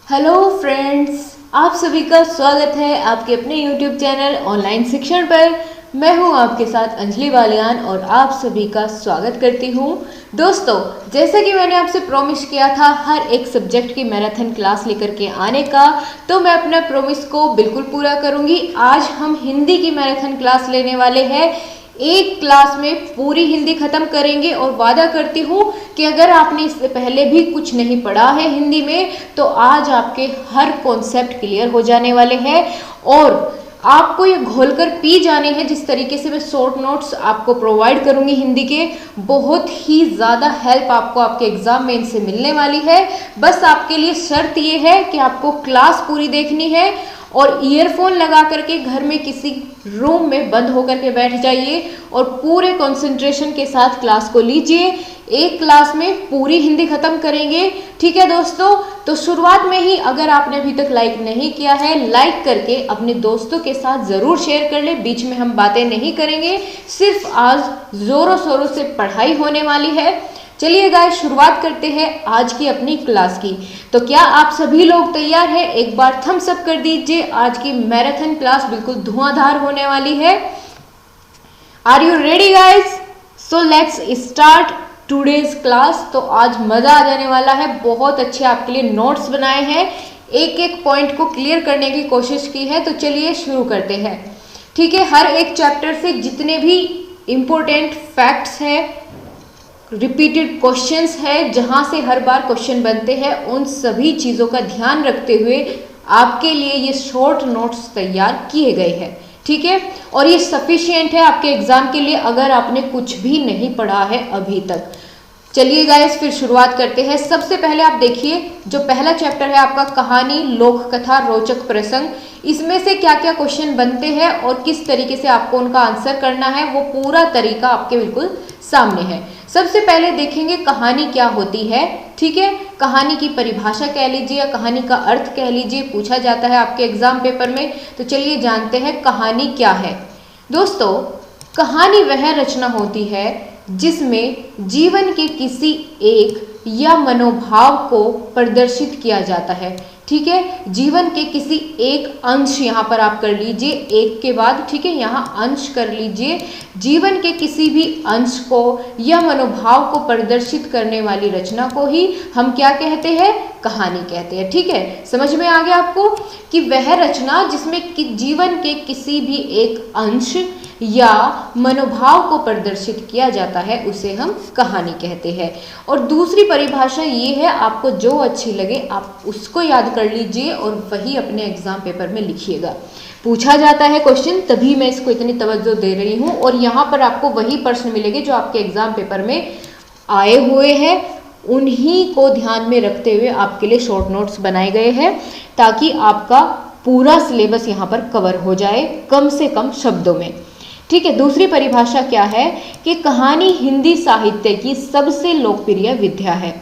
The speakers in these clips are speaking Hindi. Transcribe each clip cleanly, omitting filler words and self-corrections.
हेलो फ्रेंड्स, आप सभी का स्वागत है आपके अपने YouTube चैनल ऑनलाइन शिक्षण पर। मैं हूं आपके साथ अंजलि बालियान और आप सभी का स्वागत करती हूं। दोस्तों, जैसे कि मैंने आपसे प्रॉमिस किया था हर एक सब्जेक्ट की मैराथन क्लास लेकर के आने का, तो मैं अपने प्रॉमिस को बिल्कुल पूरा करूंगी। आज हम हिंदी की मैराथन क्लास लेने वाले हैं। एक क्लास में पूरी हिंदी खत्म करेंगे और वादा करती हूँ कि अगर आपने इससे पहले भी कुछ नहीं पढ़ा है हिंदी में तो आज आपके हर कॉन्सेप्ट क्लियर हो जाने वाले हैं और आपको ये घोलकर पी जाने हैं। जिस तरीके से मैं शॉर्ट नोट्स आपको प्रोवाइड करूंगी हिंदी के, बहुत ही ज़्यादा हेल्प आपको आपके एग्जाम में इनसे मिलने वाली है। बस आपके लिए शर्त ये है कि आपको क्लास पूरी देखनी है और ईयरफोन लगा करके घर में किसी रूम में बंद होकर के बैठ जाइए और पूरे कंसंट्रेशन के साथ क्लास को लीजिए। एक क्लास में पूरी हिंदी खत्म करेंगे, ठीक है दोस्तों। तो शुरुआत में ही अगर आपने अभी तक लाइक नहीं किया है, लाइक करके अपने दोस्तों के साथ ज़रूर शेयर कर ले। बीच में हम बातें नहीं करेंगे, सिर्फ आज ज़ोरों शोरों से पढ़ाई होने वाली है। चलिए गाइस, शुरुआत करते हैं आज की अपनी क्लास की। तो क्या आप सभी लोग तैयार हैं? एक बार थम्स अप कर दीजिए। आज की मैराथन क्लास बिल्कुल धुआंधार होने वाली है। Are you ready guys? So let's start today's class. तो आज मजा आ जाने वाला है। बहुत अच्छे आपके लिए नोट्स बनाए हैं, एक एक पॉइंट को क्लियर करने की कोशिश की है। तो चलिए शुरू करते हैं, ठीक है। हर एक चैप्टर से जितने भी इंपॉर्टेंट फैक्ट्स हैं, रिपीटेड क्वेश्चंस है, जहां से हर बार क्वेश्चन बनते हैं, उन सभी चीज़ों का ध्यान रखते हुए आपके लिए ये शॉर्ट नोट्स तैयार किए गए हैं, ठीक है। और ये सफिशिएंट है आपके एग्जाम के लिए अगर आपने कुछ भी नहीं पढ़ा है अभी तक। चलिए गाइस, फिर शुरुआत करते हैं। सबसे पहले आप देखिए, जो पहला चैप्टर है आपका कहानी, लोक कथा, रोचक प्रसंग, इसमें से क्या क्या क्वेश्चन बनते हैं और किस तरीके से आपको उनका आंसर करना है, वो पूरा तरीका आपके बिल्कुल सामने है। सबसे पहले देखेंगे कहानी क्या होती है, ठीक है। कहानी की परिभाषा कह लीजिए या कहानी का अर्थ कह लीजिए, पूछा जाता है आपके एग्जाम पेपर में। तो चलिए जानते हैं कहानी क्या है। दोस्तों, कहानी वह रचना होती है जिसमें जीवन के किसी एक या मनोभाव को प्रदर्शित किया जाता है, ठीक है। जीवन के किसी एक अंश, यहाँ पर आप कर लीजिए एक के बाद, ठीक है, यहाँ अंश कर लीजिए। जीवन के किसी भी अंश को या मनोभाव को प्रदर्शित करने वाली रचना को ही हम क्या कहते हैं? कहानी कहते हैं, ठीक है। समझ में आ गया आपको कि वह रचना जिसमें जीवन के किसी भी एक अंश या मनोभाव को प्रदर्शित किया जाता है उसे हम कहानी कहते हैं। और दूसरी परिभाषा ये है, आपको जो अच्छी लगे आप उसको याद कर लीजिए और वही अपने एग्जाम पेपर में लिखिएगा। पूछा जाता है क्वेश्चन, तभी मैं इसको इतनी तवज्जो दे रही हूँ। और यहाँ पर आपको वही प्रश्न मिलेंगे जो आपके एग्जाम पेपर में आए हुए हैं, उन्हीं को ध्यान में रखते हुए आपके लिए शॉर्ट नोट्स बनाए गए हैं ताकि आपका पूरा सिलेबस यहाँ पर कवर हो जाए कम से कम शब्दों में, ठीक है। दूसरी परिभाषा क्या है कि कहानी हिंदी साहित्य की सबसे लोकप्रिय विधा है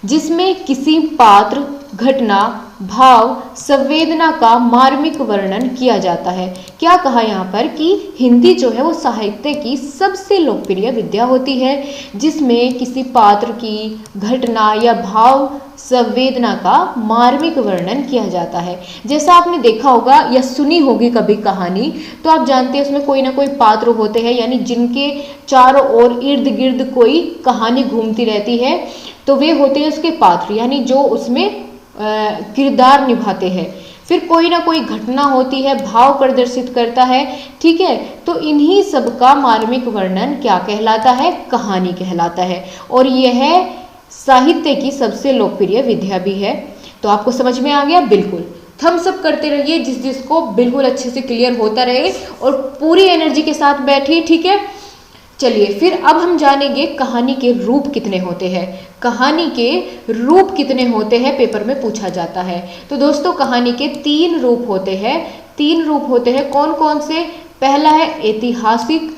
जिसमें किसी पात्र, घटना, भाव, संवेदना का मार्मिक वर्णन किया जाता है। क्या कहा यहाँ पर कि हिंदी जो है वो साहित्य की सबसे लोकप्रिय विधा होती है जिसमें किसी पात्र की, घटना या भाव, संवेदना का मार्मिक वर्णन किया जाता है। जैसा आपने देखा होगा या सुनी होगी कभी कहानी, तो आप जानते हैं उसमें कोई ना कोई पात्र होते हैं, यानी जिनके चारों ओर इर्द गिर्द कोई कहानी घूमती रहती है, तो वे होते हैं उसके पात्र, यानी जो उसमें किरदार निभाते हैं। फिर कोई ना कोई घटना होती है, भाव प्रदर्शित करता है, ठीक है। तो इन्हीं सब का मार्मिक वर्णन क्या कहलाता है? कहानी कहलाता है। और यह साहित्य की सबसे लोकप्रिय विधा भी है। तो आपको समझ में आ गया? बिल्कुल थम्स अप करते रहिए जिसको बिल्कुल अच्छे से क्लियर होता रहे और पूरी एनर्जी के साथ बैठिए, ठीक है। चलिए फिर अब हम जानेंगे कहानी के रूप कितने होते हैं। कहानी के रूप कितने होते हैं पेपर में पूछा जाता है। तो दोस्तों, कहानी के 3 रूप होते हैं। 3 रूप होते हैं, कौन कौन से? पहला है ऐतिहासिक,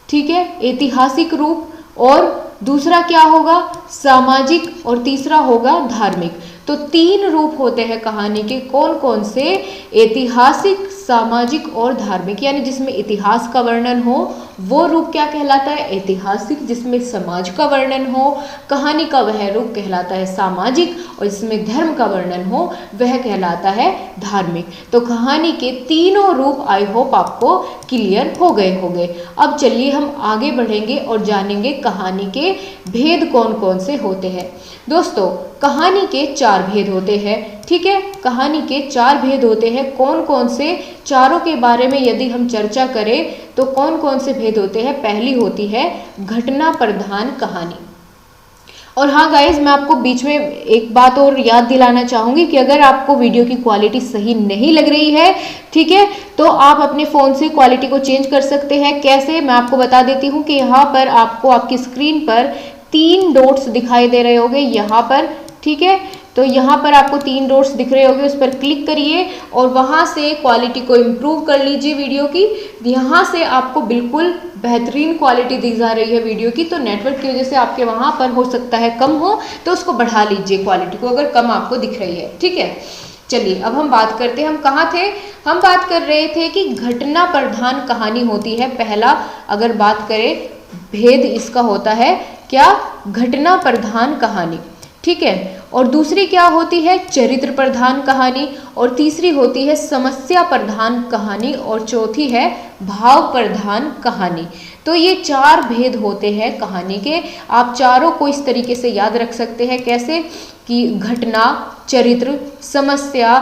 ठीक है, ऐतिहासिक रूप। और दूसरा क्या होगा? सामाजिक। और तीसरा होगा धार्मिक। तो 3 रूप होते हैं कहानी के, कौन कौन से? ऐतिहासिक, सामाजिक और धार्मिक, यानी जिसमें इतिहास का वर्णन हो वो रूप क्या कहलाता है? ऐतिहासिक। जिसमें समाज का वर्णन हो कहानी का वह रूप कहलाता है सामाजिक, और जिसमें धर्म का वर्णन हो वह कहलाता है धार्मिक। तो कहानी के तीनों रूप आई होप आपको क्लियर हो गए होंगे। अब चलिए हम आगे बढ़ेंगे और जानेंगे कहानी के भेद कौन कौन से होते हैं। दोस्तों, कहानी के 4 भेद होते हैं, ठीक है। कहानी के 4 भेद होते हैं। कौन कौन से? चारों के बारे में यदि हम चर्चा करें तो कौन कौन से भेद होते हैं? पहली होती है घटना प्रधान कहानी। और हाँ गाइज, मैं आपको बीच में एक बात और याद दिलाना चाहूँगी कि अगर आपको वीडियो की क्वालिटी सही नहीं लग रही है, ठीक है, तो आप अपने फ़ोन से क्वालिटी को चेंज कर सकते हैं। कैसे? मैं आपको बता देती हूँ कि यहाँ पर आपको आपकी स्क्रीन पर 3 डॉट्स दिखाई दे रहे होंगे यहाँ पर, ठीक है। तो यहाँ पर आपको 3 डॉट्स दिख रहे होंगे, उस पर क्लिक करिए और वहाँ से क्वालिटी को इम्प्रूव कर लीजिए वीडियो की। यहाँ से आपको बिल्कुल बेहतरीन क्वालिटी दी जा रही है वीडियो की, तो नेटवर्क की वजह से आपके वहाँ पर हो सकता है कम हो, तो उसको बढ़ा लीजिए क्वालिटी को अगर कम आपको दिख रही है, ठीक है। चलिए अब हम बात करते हैं, हम कहाँ थे? हम बात कर रहे थे कि घटना प्रधान कहानी होती है। पहला अगर बात करें भेद इसका होता है क्या? घटना प्रधान कहानी, ठीक है। और दूसरी क्या होती है? चरित्र प्रधान कहानी। और तीसरी होती है समस्या प्रधान कहानी। और चौथी है भाव प्रधान कहानी। तो ये 4 भेद होते हैं कहानी के। आप चारों को इस तरीके से याद रख सकते हैं। कैसे? कि घटना, चरित्र, समस्या,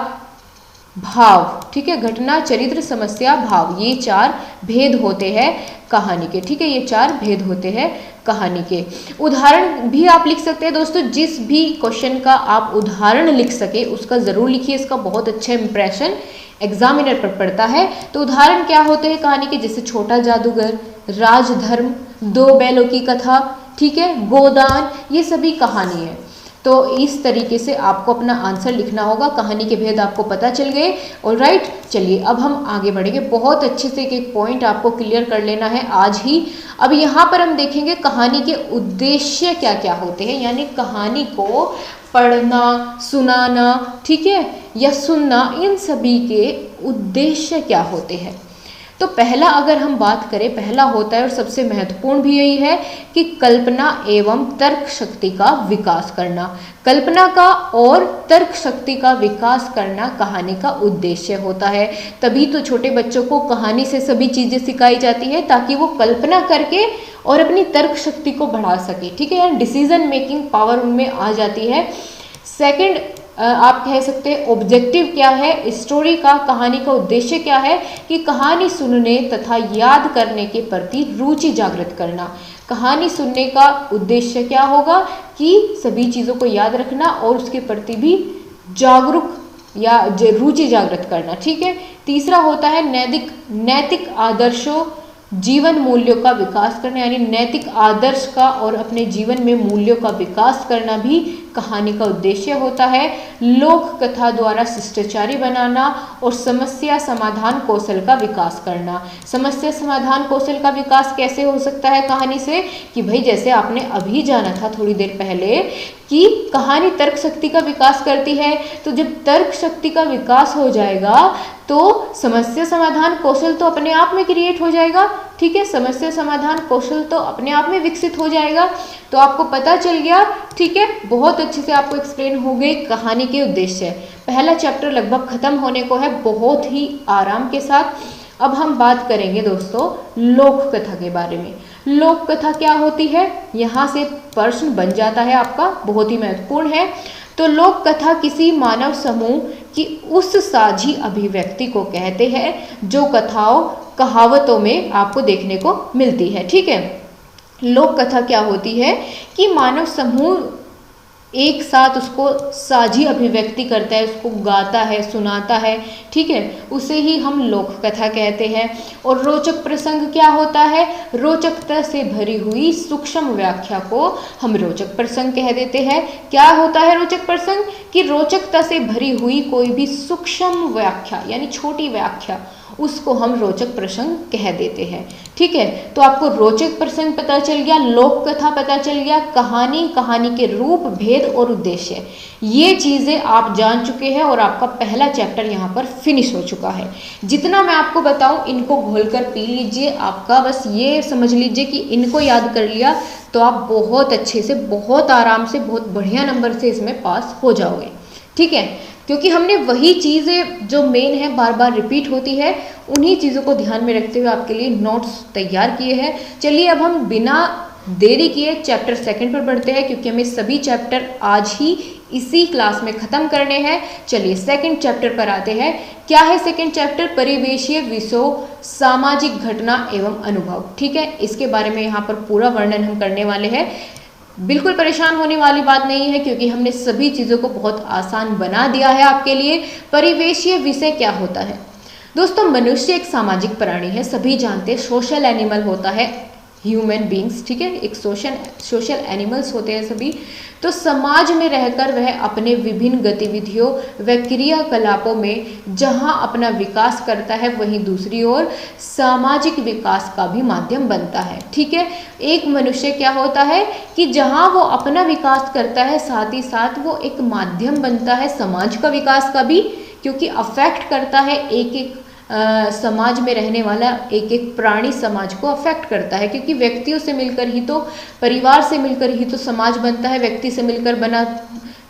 भाव, ठीक है। घटना, चरित्र, समस्या, भाव, ये 4 भेद होते हैं कहानी के, ठीक है। ये 4 भेद होते हैं कहानी के। उदाहरण भी आप लिख सकते हैं दोस्तों, जिस भी क्वेश्चन का आप उदाहरण लिख सके उसका ज़रूर लिखिए, इसका बहुत अच्छा इंप्रेशन एग्जामिनर पर पड़ता है। तो उदाहरण क्या होते हैं कहानी के? जैसे छोटा जादूगर, राजधर्म, 2 बैलों की कथा, ठीक है, गोदान, ये सभी कहानी है। तो इस तरीके से आपको अपना आंसर लिखना होगा। कहानी के भेद आपको पता चल गए, ऑलराइट। चलिए अब हम आगे बढ़ेंगे। बहुत अच्छे से एक पॉइंट आपको क्लियर कर लेना है आज ही। अब यहाँ पर हम देखेंगे कहानी के उद्देश्य क्या क्या होते हैं, यानी कहानी को पढ़ना, सुनाना, ठीक है, या सुनना, इन सभी के उद्देश्य क्या होते हैं। तो पहला अगर हम बात करें, पहला होता है और सबसे महत्वपूर्ण भी यही है कि कल्पना एवं तर्क शक्ति का विकास करना। कल्पना का और तर्क शक्ति का विकास करना कहानी का उद्देश्य होता है। तभी तो छोटे बच्चों को कहानी से सभी चीज़ें सिखाई जाती है, ताकि वो कल्पना करके और अपनी तर्क शक्ति को बढ़ा सके, ठीक है, यानी डिसीजन मेकिंग पावर उनमें आ जाती है। सेकंड आप कह सकते हैं ऑब्जेक्टिव क्या है स्टोरी का, कहानी का उद्देश्य क्या है कि कहानी सुनने तथा याद करने के प्रति रुचि जागृत करना। कहानी सुनने का उद्देश्य क्या होगा कि सभी चीज़ों को याद रखना और उसके प्रति भी जागरूक या रुचि जागृत करना, ठीक है। तीसरा होता है नैतिक आदर्शों, जीवन मूल्यों का विकास करना, यानी नैतिक आदर्श का और अपने जीवन में मूल्यों का विकास करना भी कहानी का उद्देश्य होता है। लोक कथा द्वारा शिष्टाचारी बनाना और समस्या समाधान कौशल का विकास करना। समस्या समाधान कौशल का विकास कैसे हो सकता है कहानी से? कि भाई जैसे आपने अभी जाना था थोड़ी देर पहले कि कहानी तर्क शक्ति का विकास करती है, तो जब तर्क शक्ति का विकास हो जाएगा तो समस्या समाधान कौशल तो अपने आप में क्रिएट हो जाएगा, ठीक है। समस्या समाधान कौशल तो अपने आप में विकसित हो जाएगा। तो आपको पता चल गया, ठीक है, बहुत अच्छे से आपको एक्सप्लेन हो गए कहानी के उद्देश्य। पहला चैप्टर लगभग खत्म होने को है बहुत ही आराम के साथ। अब हम बात करेंगे दोस्तों लोक कथा के बारे में। लोक कथा क्या होती है, यहाँ से प्रश्न बन जाता है आपका, बहुत ही महत्वपूर्ण है। तो लोक कथा किसी मानव समूह की उस साझी अभिव्यक्ति को कहते हैं जो कथाओं कहावतों में आपको देखने को मिलती है, ठीक है। लोक कथा क्या होती है कि मानव समूह एक साथ उसको साझी अभिव्यक्ति करता है, उसको गाता है, सुनाता है, ठीक है, उसे ही हम लोक कथा कहते हैं। और रोचक प्रसंग क्या होता है? रोचकता से भरी हुई सूक्ष्म व्याख्या को हम रोचक प्रसंग कह देते हैं। क्या होता है रोचक प्रसंग? कि रोचकता से भरी हुई कोई भी सूक्ष्म व्याख्या यानी छोटी व्याख्या, उसको हम रोचक प्रसंग कह देते हैं। ठीक है, तो आपको रोचक प्रसंग पता चल गया, लोक कथा पता चल गया, कहानी, कहानी के रूप, भेद और उद्देश्य, ये चीज़ें आप जान चुके हैं और आपका पहला चैप्टर यहाँ पर फिनिश हो चुका है। जितना मैं आपको बताऊँ इनको घोलकर पी लीजिए, आपका बस ये समझ लीजिए कि इनको याद कर लिया तो आप बहुत अच्छे से, बहुत आराम से, बहुत बढ़िया नंबर से इसमें पास हो जाओगे। ठीक है, क्योंकि हमने वही चीज़ें जो मेन है बार बार रिपीट होती है, उन्हीं चीज़ों को ध्यान में रखते हुए आपके लिए नोट्स तैयार किए हैं। चलिए अब हम बिना देरी किए चैप्टर सेकंड पर बढ़ते हैं, क्योंकि हमें सभी चैप्टर आज ही इसी क्लास में ख़त्म करने हैं। चलिए सेकंड चैप्टर पर आते हैं। क्या है सेकंड चैप्टर? परिवेशीय विषयों, सामाजिक घटना एवं अनुभव। ठीक है, इसके बारे में यहाँ पर पूरा वर्णन हम करने वाले हैं। बिल्कुल परेशान होने वाली बात नहीं है, क्योंकि हमने सभी चीज़ों को बहुत आसान बना दिया है आपके लिए। परिवेशीय विषय क्या होता है? दोस्तों, मनुष्य एक सामाजिक प्राणी है, सभी जानते हैं, सोशल एनिमल होता है, ह्यूमन बींग्स। ठीक है, एक सोशल एनिमल्स होते हैं सभी। तो समाज में रहकर वह अपने विभिन्न गतिविधियों व क्रियाकलापों में जहां अपना विकास करता है, वहीं दूसरी ओर सामाजिक विकास का भी माध्यम बनता है। ठीक है, एक मनुष्य क्या होता है कि जहां वो अपना विकास करता है, साथ ही साथ वो एक माध्यम बनता है समाज का विकास का भी, क्योंकि अफेक्ट करता है एक एक समाज में रहने वाला एक एक प्राणी समाज को अफेक्ट करता है, क्योंकि व्यक्तियों से मिलकर ही तो, परिवार से मिलकर ही तो समाज बनता है, व्यक्ति से मिलकर बना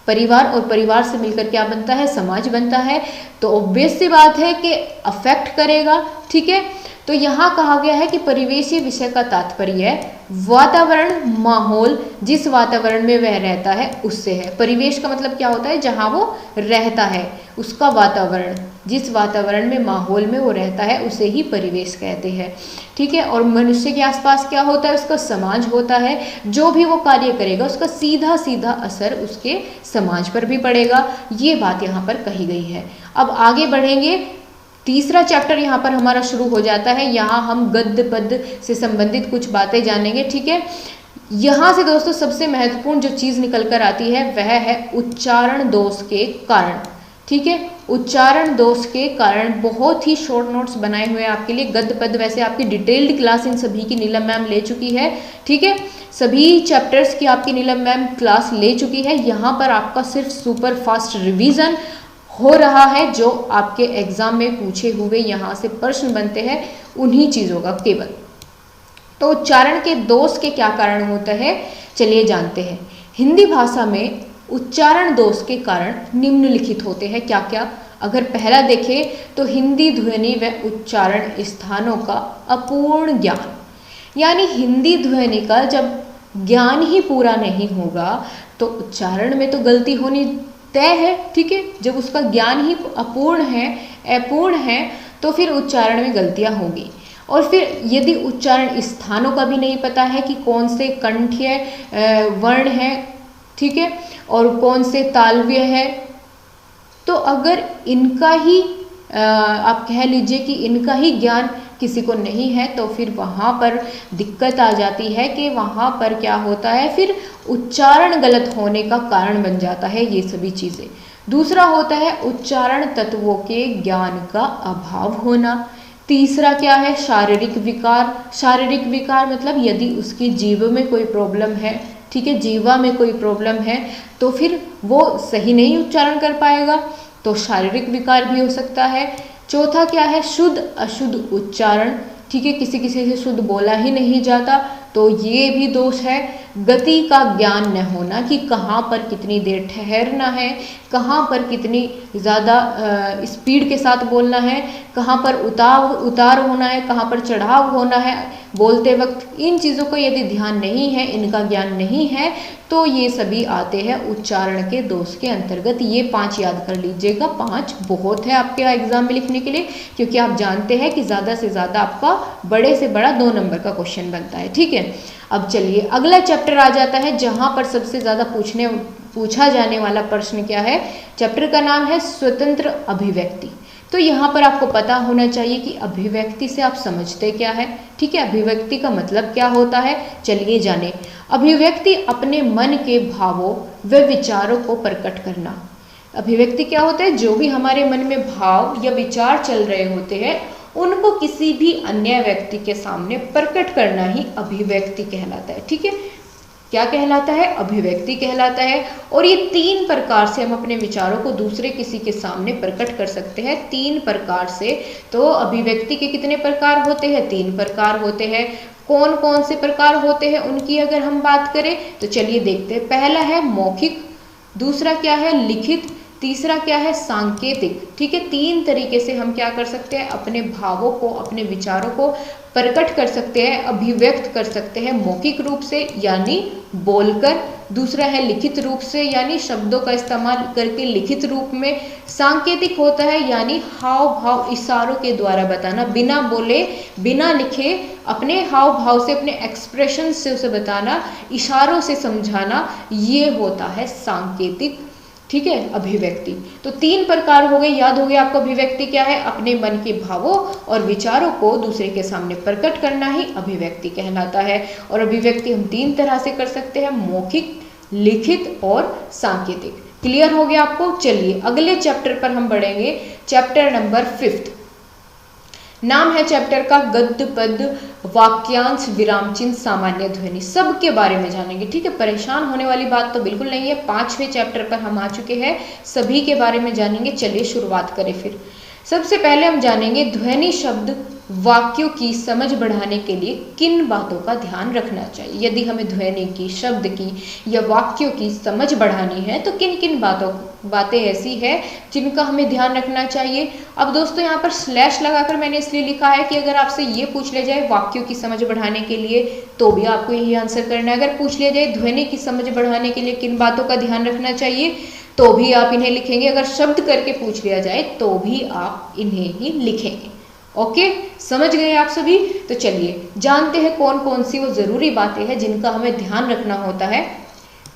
परिवार और परिवार से मिलकर क्या बनता है? समाज बनता है। तो ऑब्वियस सी बात है कि अफेक्ट करेगा। ठीक है, तो यहाँ कहा गया है कि परिवेशीय विषय का तात्पर्य है वातावरण, माहौल, जिस वातावरण में वह रहता है उससे है। परिवेश का मतलब क्या होता है? जहाँ वो रहता है उसका वातावरण, जिस वातावरण में, माहौल में वो रहता है उसे ही परिवेश कहते हैं। ठीक है, और मनुष्य के आसपास क्या होता है? उसका समाज होता है। जो भी वो कार्य करेगा उसका सीधा सीधा असर उसके समाज पर भी पड़ेगा, ये बात यहाँ पर कही गई है। अब आगे बढ़ेंगे, तीसरा चैप्टर यहाँ पर हमारा शुरू हो जाता है। यहाँ हम गद्य पद्य से संबंधित कुछ बातें जानेंगे। ठीक है, यहाँ से दोस्तों सबसे महत्वपूर्ण जो चीज़ निकल कर आती है वह है उच्चारण दोष के कारण। ठीक है, उच्चारण दोष के कारण बहुत ही शॉर्ट नोट्स बनाए हुए हैं आपके लिए। गद्य पद्य वैसे आपकी डिटेल्ड क्लास इन सभी की नीलम मैम ले चुकी है। ठीक है, सभी चैप्टर्स की आपकी नीलम मैम क्लास ले चुकी है। यहाँ पर आपका सिर्फ सुपर फास्ट रिवीजन हो रहा है, जो आपके एग्जाम में पूछे हुए यहाँ से प्रश्न बनते हैं उन्हीं चीज़ों का केवल। तो उच्चारण के दोष के क्या कारण होते हैं, चलिए जानते हैं। हिंदी भाषा में उच्चारण दोष के कारण निम्नलिखित होते हैं। क्या क्या? अगर पहला देखें तो हिंदी ध्वनि व उच्चारण स्थानों का अपूर्ण ज्ञान, यानी हिंदी ध्वनि का जब ज्ञान ही पूरा नहीं होगा तो उच्चारण में तो गलती होनी तय है। ठीक है, जब उसका ज्ञान ही अपूर्ण है तो फिर उच्चारण में गलतियां होंगी। और फिर यदि उच्चारण स्थानों का भी नहीं पता है कि कौन से कंठ्य वर्ण है, ठीक है, और कौन से तालव्य है, तो अगर इनका ही आप कह लीजिए कि इनका ही ज्ञान किसी को नहीं है तो फिर वहाँ पर दिक्कत आ जाती है कि वहाँ पर क्या होता है, फिर उच्चारण गलत होने का कारण बन जाता है ये सभी चीज़ें। दूसरा होता है उच्चारण तत्वों के ज्ञान का अभाव होना। तीसरा क्या है? शारीरिक विकार। शारीरिक विकार मतलब यदि उसकी जीभ में कोई प्रॉब्लम है, ठीक है, जीवा में कोई प्रॉब्लम है तो फिर वो सही नहीं उच्चारण कर पाएगा, तो शारीरिक विकार भी हो सकता है। चौथा क्या है? शुद्ध अशुद्ध उच्चारण। ठीक है, किसी किसी से शुद्ध बोला ही नहीं जाता तो ये भी दोष है। गति का ज्ञान न होना कि कहाँ पर कितनी देर ठहरना है, कहाँ पर कितनी ज़्यादा स्पीड के साथ बोलना है, कहाँ पर उतार होना है, कहाँ पर चढ़ाव होना है बोलते वक्त। इन चीज़ों को यदि ध्यान नहीं है, इनका ज्ञान नहीं है, तो ये सभी आते हैं उच्चारण के दोष के अंतर्गत। ये 5 याद कर लीजिएगा, 5 बहुत है आपके एग्जाम में लिखने के लिए, क्योंकि आप जानते हैं कि ज़्यादा से ज़्यादा आपका बड़े से बड़ा 2 नंबर का क्वेश्चन बनता है। ठीक है, अब चलिए अगला चैप्टर आ जाता है जहाँ पर सबसे ज़्यादा पूछा जाने वाला प्रश्न क्या है। चैप्टर का नाम है स्वतंत्र अभिव्यक्ति। तो यहाँ पर आपको पता होना चाहिए कि अभिव्यक्ति से आप समझते क्या है। ठीक है, अभिव्यक्ति का मतलब क्या होता है, चलिए जाने। अभिव्यक्ति अपने मन के भावों व विचारों को प्रकट करना। अभिव्यक्ति क्या होता है? जो भी हमारे मन में भाव या विचार चल रहे होते हैं उनको किसी भी अन्य व्यक्ति के सामने प्रकट करना ही अभिव्यक्ति कहलाता है। ठीक है, क्या कहलाता है? अभिव्यक्ति कहलाता है। और ये 3 प्रकार से हम अपने विचारों को दूसरे किसी के सामने प्रकट कर सकते हैं, 3 प्रकार से। तो अभिव्यक्ति के कितने प्रकार होते हैं? 3 प्रकार होते हैं। कौन कौन से प्रकार होते हैं उनकी अगर हम बात करें तो चलिए देखते हैं। पहला है मौखिक, दूसरा क्या है? लिखित, तीसरा क्या है? सांकेतिक। ठीक है, 3 तरीके से हम क्या कर सकते हैं? अपने भावों को, अपने विचारों को प्रकट कर सकते हैं, अभिव्यक्त कर सकते हैं। मौखिक रूप से यानी बोलकर, दूसरा है लिखित रूप से यानी शब्दों का इस्तेमाल करके लिखित रूप में, सांकेतिक होता है यानी हाव भाव इशारों के द्वारा बताना, बिना बोले बिना लिखे अपने हाव भाव से, अपने एक्सप्रेशन से उसे बताना, इशारों से समझाना, ये होता है सांकेतिक। ठीक है, अभिव्यक्ति। तो 3 प्रकार हो गए, याद हो गया आपको अभिव्यक्ति क्या है? अपने मन के भावों और विचारों को दूसरे के सामने प्रकट करना ही अभिव्यक्ति कहलाता है। और अभिव्यक्ति हम 3 तरह से कर सकते हैं, मौखिक, लिखित और सांकेतिक। क्लियर हो गया आपको? चलिए अगले चैप्टर पर हम बढ़ेंगे, चैप्टर नंबर 5। नाम है चैप्टर का गद्य पद वाक्यांश विराम चिन्ह सामान्य ध्वनि। सबके बारे में जानेंगे। ठीक है, परेशान होने वाली बात तो बिल्कुल नहीं है। 5वें चैप्टर पर हम आ चुके हैं, सभी के बारे में जानेंगे। चलिए शुरुआत करें फिर। सबसे पहले हम जानेंगे ध्वनि शब्द वाक्यों की समझ बढ़ाने के लिए किन बातों का ध्यान रखना चाहिए। यदि हमें ध्वनि की, शब्द की या वाक्यों की समझ बढ़ानी है तो किन किन बातें ऐसी है जिनका हमें ध्यान रखना चाहिए। अब दोस्तों यहाँ पर स्लैश लगाकर मैंने इसलिए लिखा है कि अगर आपसे ये पूछ लिया जाए वाक्यों की समझ बढ़ाने के लिए तो भी आपको यही आंसर करना है। अगर पूछ लिया जाए ध्वनि की समझ बढ़ाने के लिए किन बातों का ध्यान रखना चाहिए तो भी आप इन्हें लिखेंगे। अगर शब्द करके पूछ लिया जाए तो भी आप इन्हें ही लिखेंगे। ओके, समझ गए आप सभी? तो चलिए जानते हैं कौन कौन सी वो जरूरी बातें हैं जिनका हमें ध्यान रखना होता है।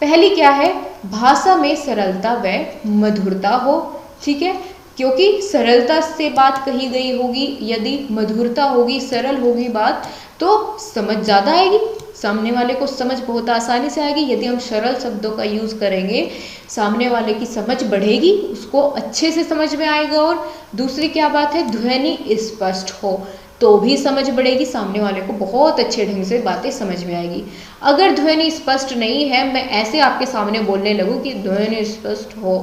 पहली क्या है? भाषा में सरलता व मधुरता हो। ठीक है, क्योंकि सरलता से बात कही गई होगी, यदि मधुरता होगी, सरल होगी बात तो समझ ज़्यादा आएगी, सामने वाले को समझ बहुत आसानी से आएगी। यदि हम सरल शब्दों का यूज़ करेंगे सामने वाले की समझ बढ़ेगी, उसको अच्छे से समझ में आएगा। और दूसरी क्या बात है? ध्वनि स्पष्ट हो तो भी समझ बढ़ेगी, सामने वाले को बहुत अच्छे ढंग से बातें समझ में आएगी। अगर ध्वनि स्पष्ट नहीं है, मैं ऐसे आपके सामने बोलने लगूँ कि ध्वनि स्पष्ट हो,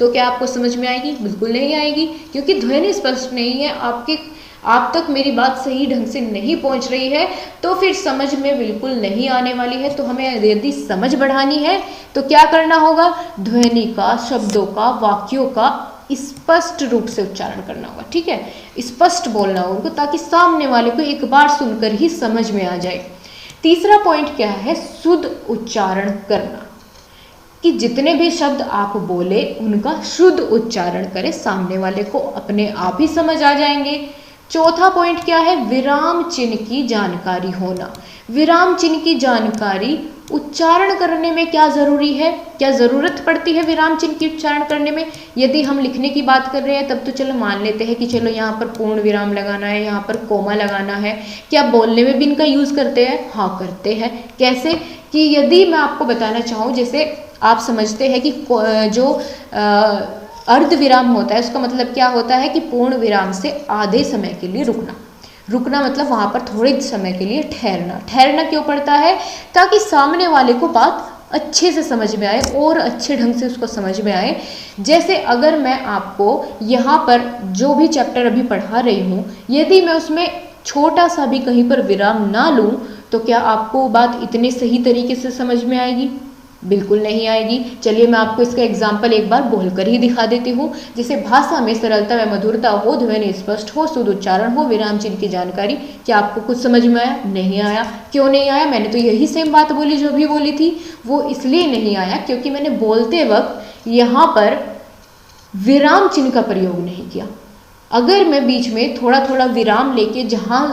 तो क्या आपको समझ में आएगी? बिल्कुल नहीं आएगी, क्योंकि ध्वनि स्पष्ट नहीं है, आप तक मेरी बात सही ढंग से नहीं पहुंच रही है, तो फिर समझ में बिल्कुल नहीं आने वाली है। तो हमें यदि समझ बढ़ानी है तो क्या करना होगा? ध्वनि का, शब्दों का, वाक्यों का स्पष्ट रूप से उच्चारण करना होगा। ठीक है, स्पष्ट बोलना होगा उनको, ताकि सामने वाले को एक बार सुनकर ही समझ में आ जाए। तीसरा पॉइंट क्या है? शुद्ध उच्चारण करना, कि जितने भी शब्द आप बोले उनका शुद्ध उच्चारण करें, सामने वाले को अपने आप ही समझ आ जाएंगे। चौथा पॉइंट क्या है? विराम चिन्ह की जानकारी होना। विराम चिन्ह की जानकारी उच्चारण करने में क्या जरूरी है, क्या जरूरत पड़ती है विराम चिन्ह की उच्चारण करने में? यदि हम लिखने की बात कर रहे हैं तब तो चलो मान लेते हैं कि चलो यहाँ पर पूर्ण विराम लगाना है, यहाँ पर कोमा लगाना है। क्या बोलने में भी इनका यूज करते हैं? हाँ करते हैं। कैसे? कि यदि मैं आपको बताना चाहूँ, जैसे आप समझते हैं कि जो अर्ध विराम होता है उसका मतलब क्या होता है कि पूर्ण विराम से आधे समय के लिए रुकना। रुकना मतलब वहाँ पर थोड़े समय के लिए ठहरना। ठहरना क्यों पड़ता है? ताकि सामने वाले को बात अच्छे से समझ में आए और अच्छे ढंग से उसको समझ में आए। जैसे अगर मैं आपको यहाँ पर जो भी चैप्टर अभी पढ़ा रही हूँ, यदि मैं उसमें छोटा सा भी कहीं पर विराम ना लूँ तो क्या आपको बात इतने सही तरीके से समझ में आएगी? बिल्कुल नहीं आएगी। चलिए मैं आपको इसका एग्जाम्पल एक बार बोलकर ही दिखा देती हूँ। जैसे भाषा में सरलता व मधुरता हो, ध्वनि स्पष्ट हो, शुद्ध उच्चारण हो, विराम चिन्ह की जानकारी। क्या आपको कुछ समझ में आया? नहीं आया। क्यों नहीं आया? मैंने तो यही सेम बात बोली जो भी बोली थी। वो इसलिए नहीं आया क्योंकि मैंने बोलते वक्त यहाँ पर विराम चिन्ह का प्रयोग नहीं किया। अगर मैं बीच में थोड़ा थोड़ा विराम लेके जहाँ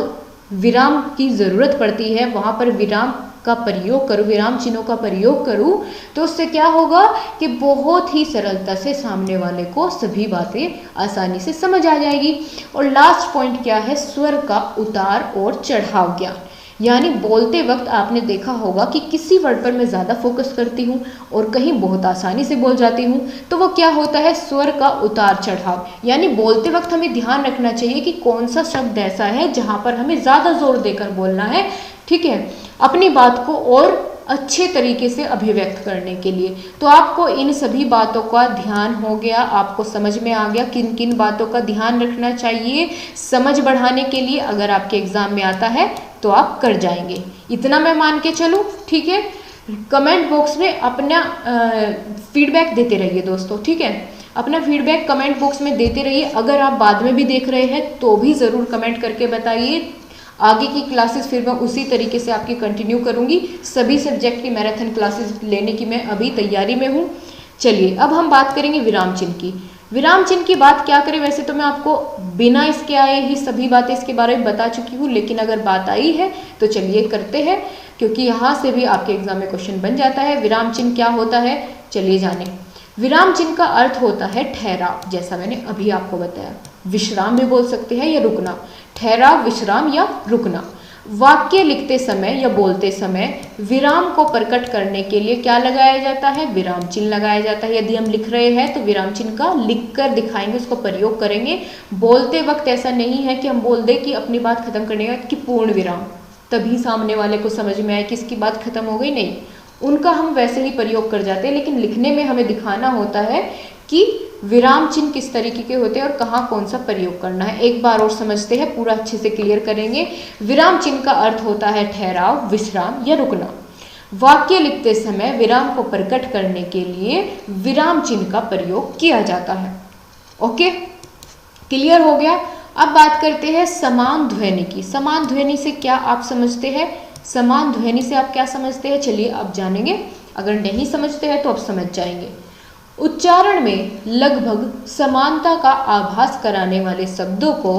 विराम की ज़रूरत पड़ती है वहाँ पर विराम का प्रयोग करूँ, विराम चिन्हों का प्रयोग करूँ, तो उससे क्या होगा कि बहुत ही सरलता से सामने वाले को सभी बातें आसानी से समझ आ जाएगी। और लास्ट पॉइंट क्या है? स्वर का उतार और चढ़ाव ज्ञान। यानी बोलते वक्त आपने देखा होगा कि किसी वर्ड पर मैं ज़्यादा फोकस करती हूँ और कहीं बहुत आसानी से बोल जाती हूँ, तो वो क्या होता है, स्वर का उतार चढ़ाव। यानी बोलते वक्त हमें ध्यान रखना चाहिए कि कौन सा शब्द ऐसा है जहाँ पर हमें ज़्यादा जोर देकर बोलना है, ठीक है, अपनी बात को और अच्छे तरीके से अभिव्यक्त करने के लिए। तो आपको इन सभी बातों का ध्यान हो गया, आपको समझ में आ गया किन किन बातों का ध्यान रखना चाहिए समझ बढ़ाने के लिए। अगर आपके एग्जाम में आता है तो आप कर जाएंगे, इतना मैं मान के चलूँ, ठीक है। कमेंट बॉक्स में अपना फीडबैक देते रहिए दोस्तों, ठीक है, अपना फीडबैक कमेंट बॉक्स में देते रहिए। अगर आप बाद में भी देख रहे हैं तो भी ज़रूर कमेंट करके बताइए। आगे की क्लासेस फिर मैं उसी तरीके से आपकी कंटिन्यू करूंगी। सभी सब्जेक्ट की मैराथन क्लासेस लेने की मैं अभी तैयारी में हूँ। चलिए अब हम बात करेंगे विराम चिन्ह की। विराम चिन्ह की बात क्या करें, वैसे तो मैं आपको बिना इसके आए ही सभी बातें इसके बारे में बता चुकी हूँ, लेकिन अगर बात आई है तो चलिए करते हैं, क्योंकि यहाँ से भी आपके एग्जाम में क्वेश्चन बन जाता है। विराम चिन्ह क्या होता है, चलिए जाने। विराम चिन्ह का अर्थ होता है ठहराव, जैसा मैंने अभी आपको बताया। विश्राम भी बोल सकते हैं या रुकना, ठहराव, विश्राम या रुकना। वाक्य लिखते समय या बोलते समय विराम को प्रकट करने के लिए क्या लगाया जाता है, विराम चिन्ह लगाया जाता है। यदि हम लिख रहे हैं तो विराम चिन्ह का लिखकर दिखाएंगे, उसको प्रयोग करेंगे। बोलते वक्त ऐसा नहीं है कि हम बोल दें कि अपनी बात खत्म करने का कि पूर्ण विराम, तभी सामने वाले को समझ में आए कि इसकी बात खत्म हो गई, नहीं, उनका हम वैसे ही प्रयोग कर जाते हैं। लेकिन लिखने में हमें दिखाना होता है कि विराम चिन्ह किस तरीके के होते हैं और कहाँ कौन सा प्रयोग करना है। एक बार और समझते हैं, पूरा अच्छे से क्लियर करेंगे। विराम चिन्ह का अर्थ होता है ठहराव, विश्राम या रुकना। वाक्य लिखते समय विराम को प्रकट करने के लिए विराम चिन्ह का प्रयोग किया जाता है। ओके, क्लियर हो गया। अब बात करते हैं समान ध्वनि की। समान ध्वनि से क्या आप समझते हैं, समान ध्वनि से आप क्या समझते हैं, चलिए अब जानेंगे। अगर नहीं समझते हैं तो अब समझ जाएंगे। उच्चारण में लगभग समानता का आभास कराने वाले शब्दों को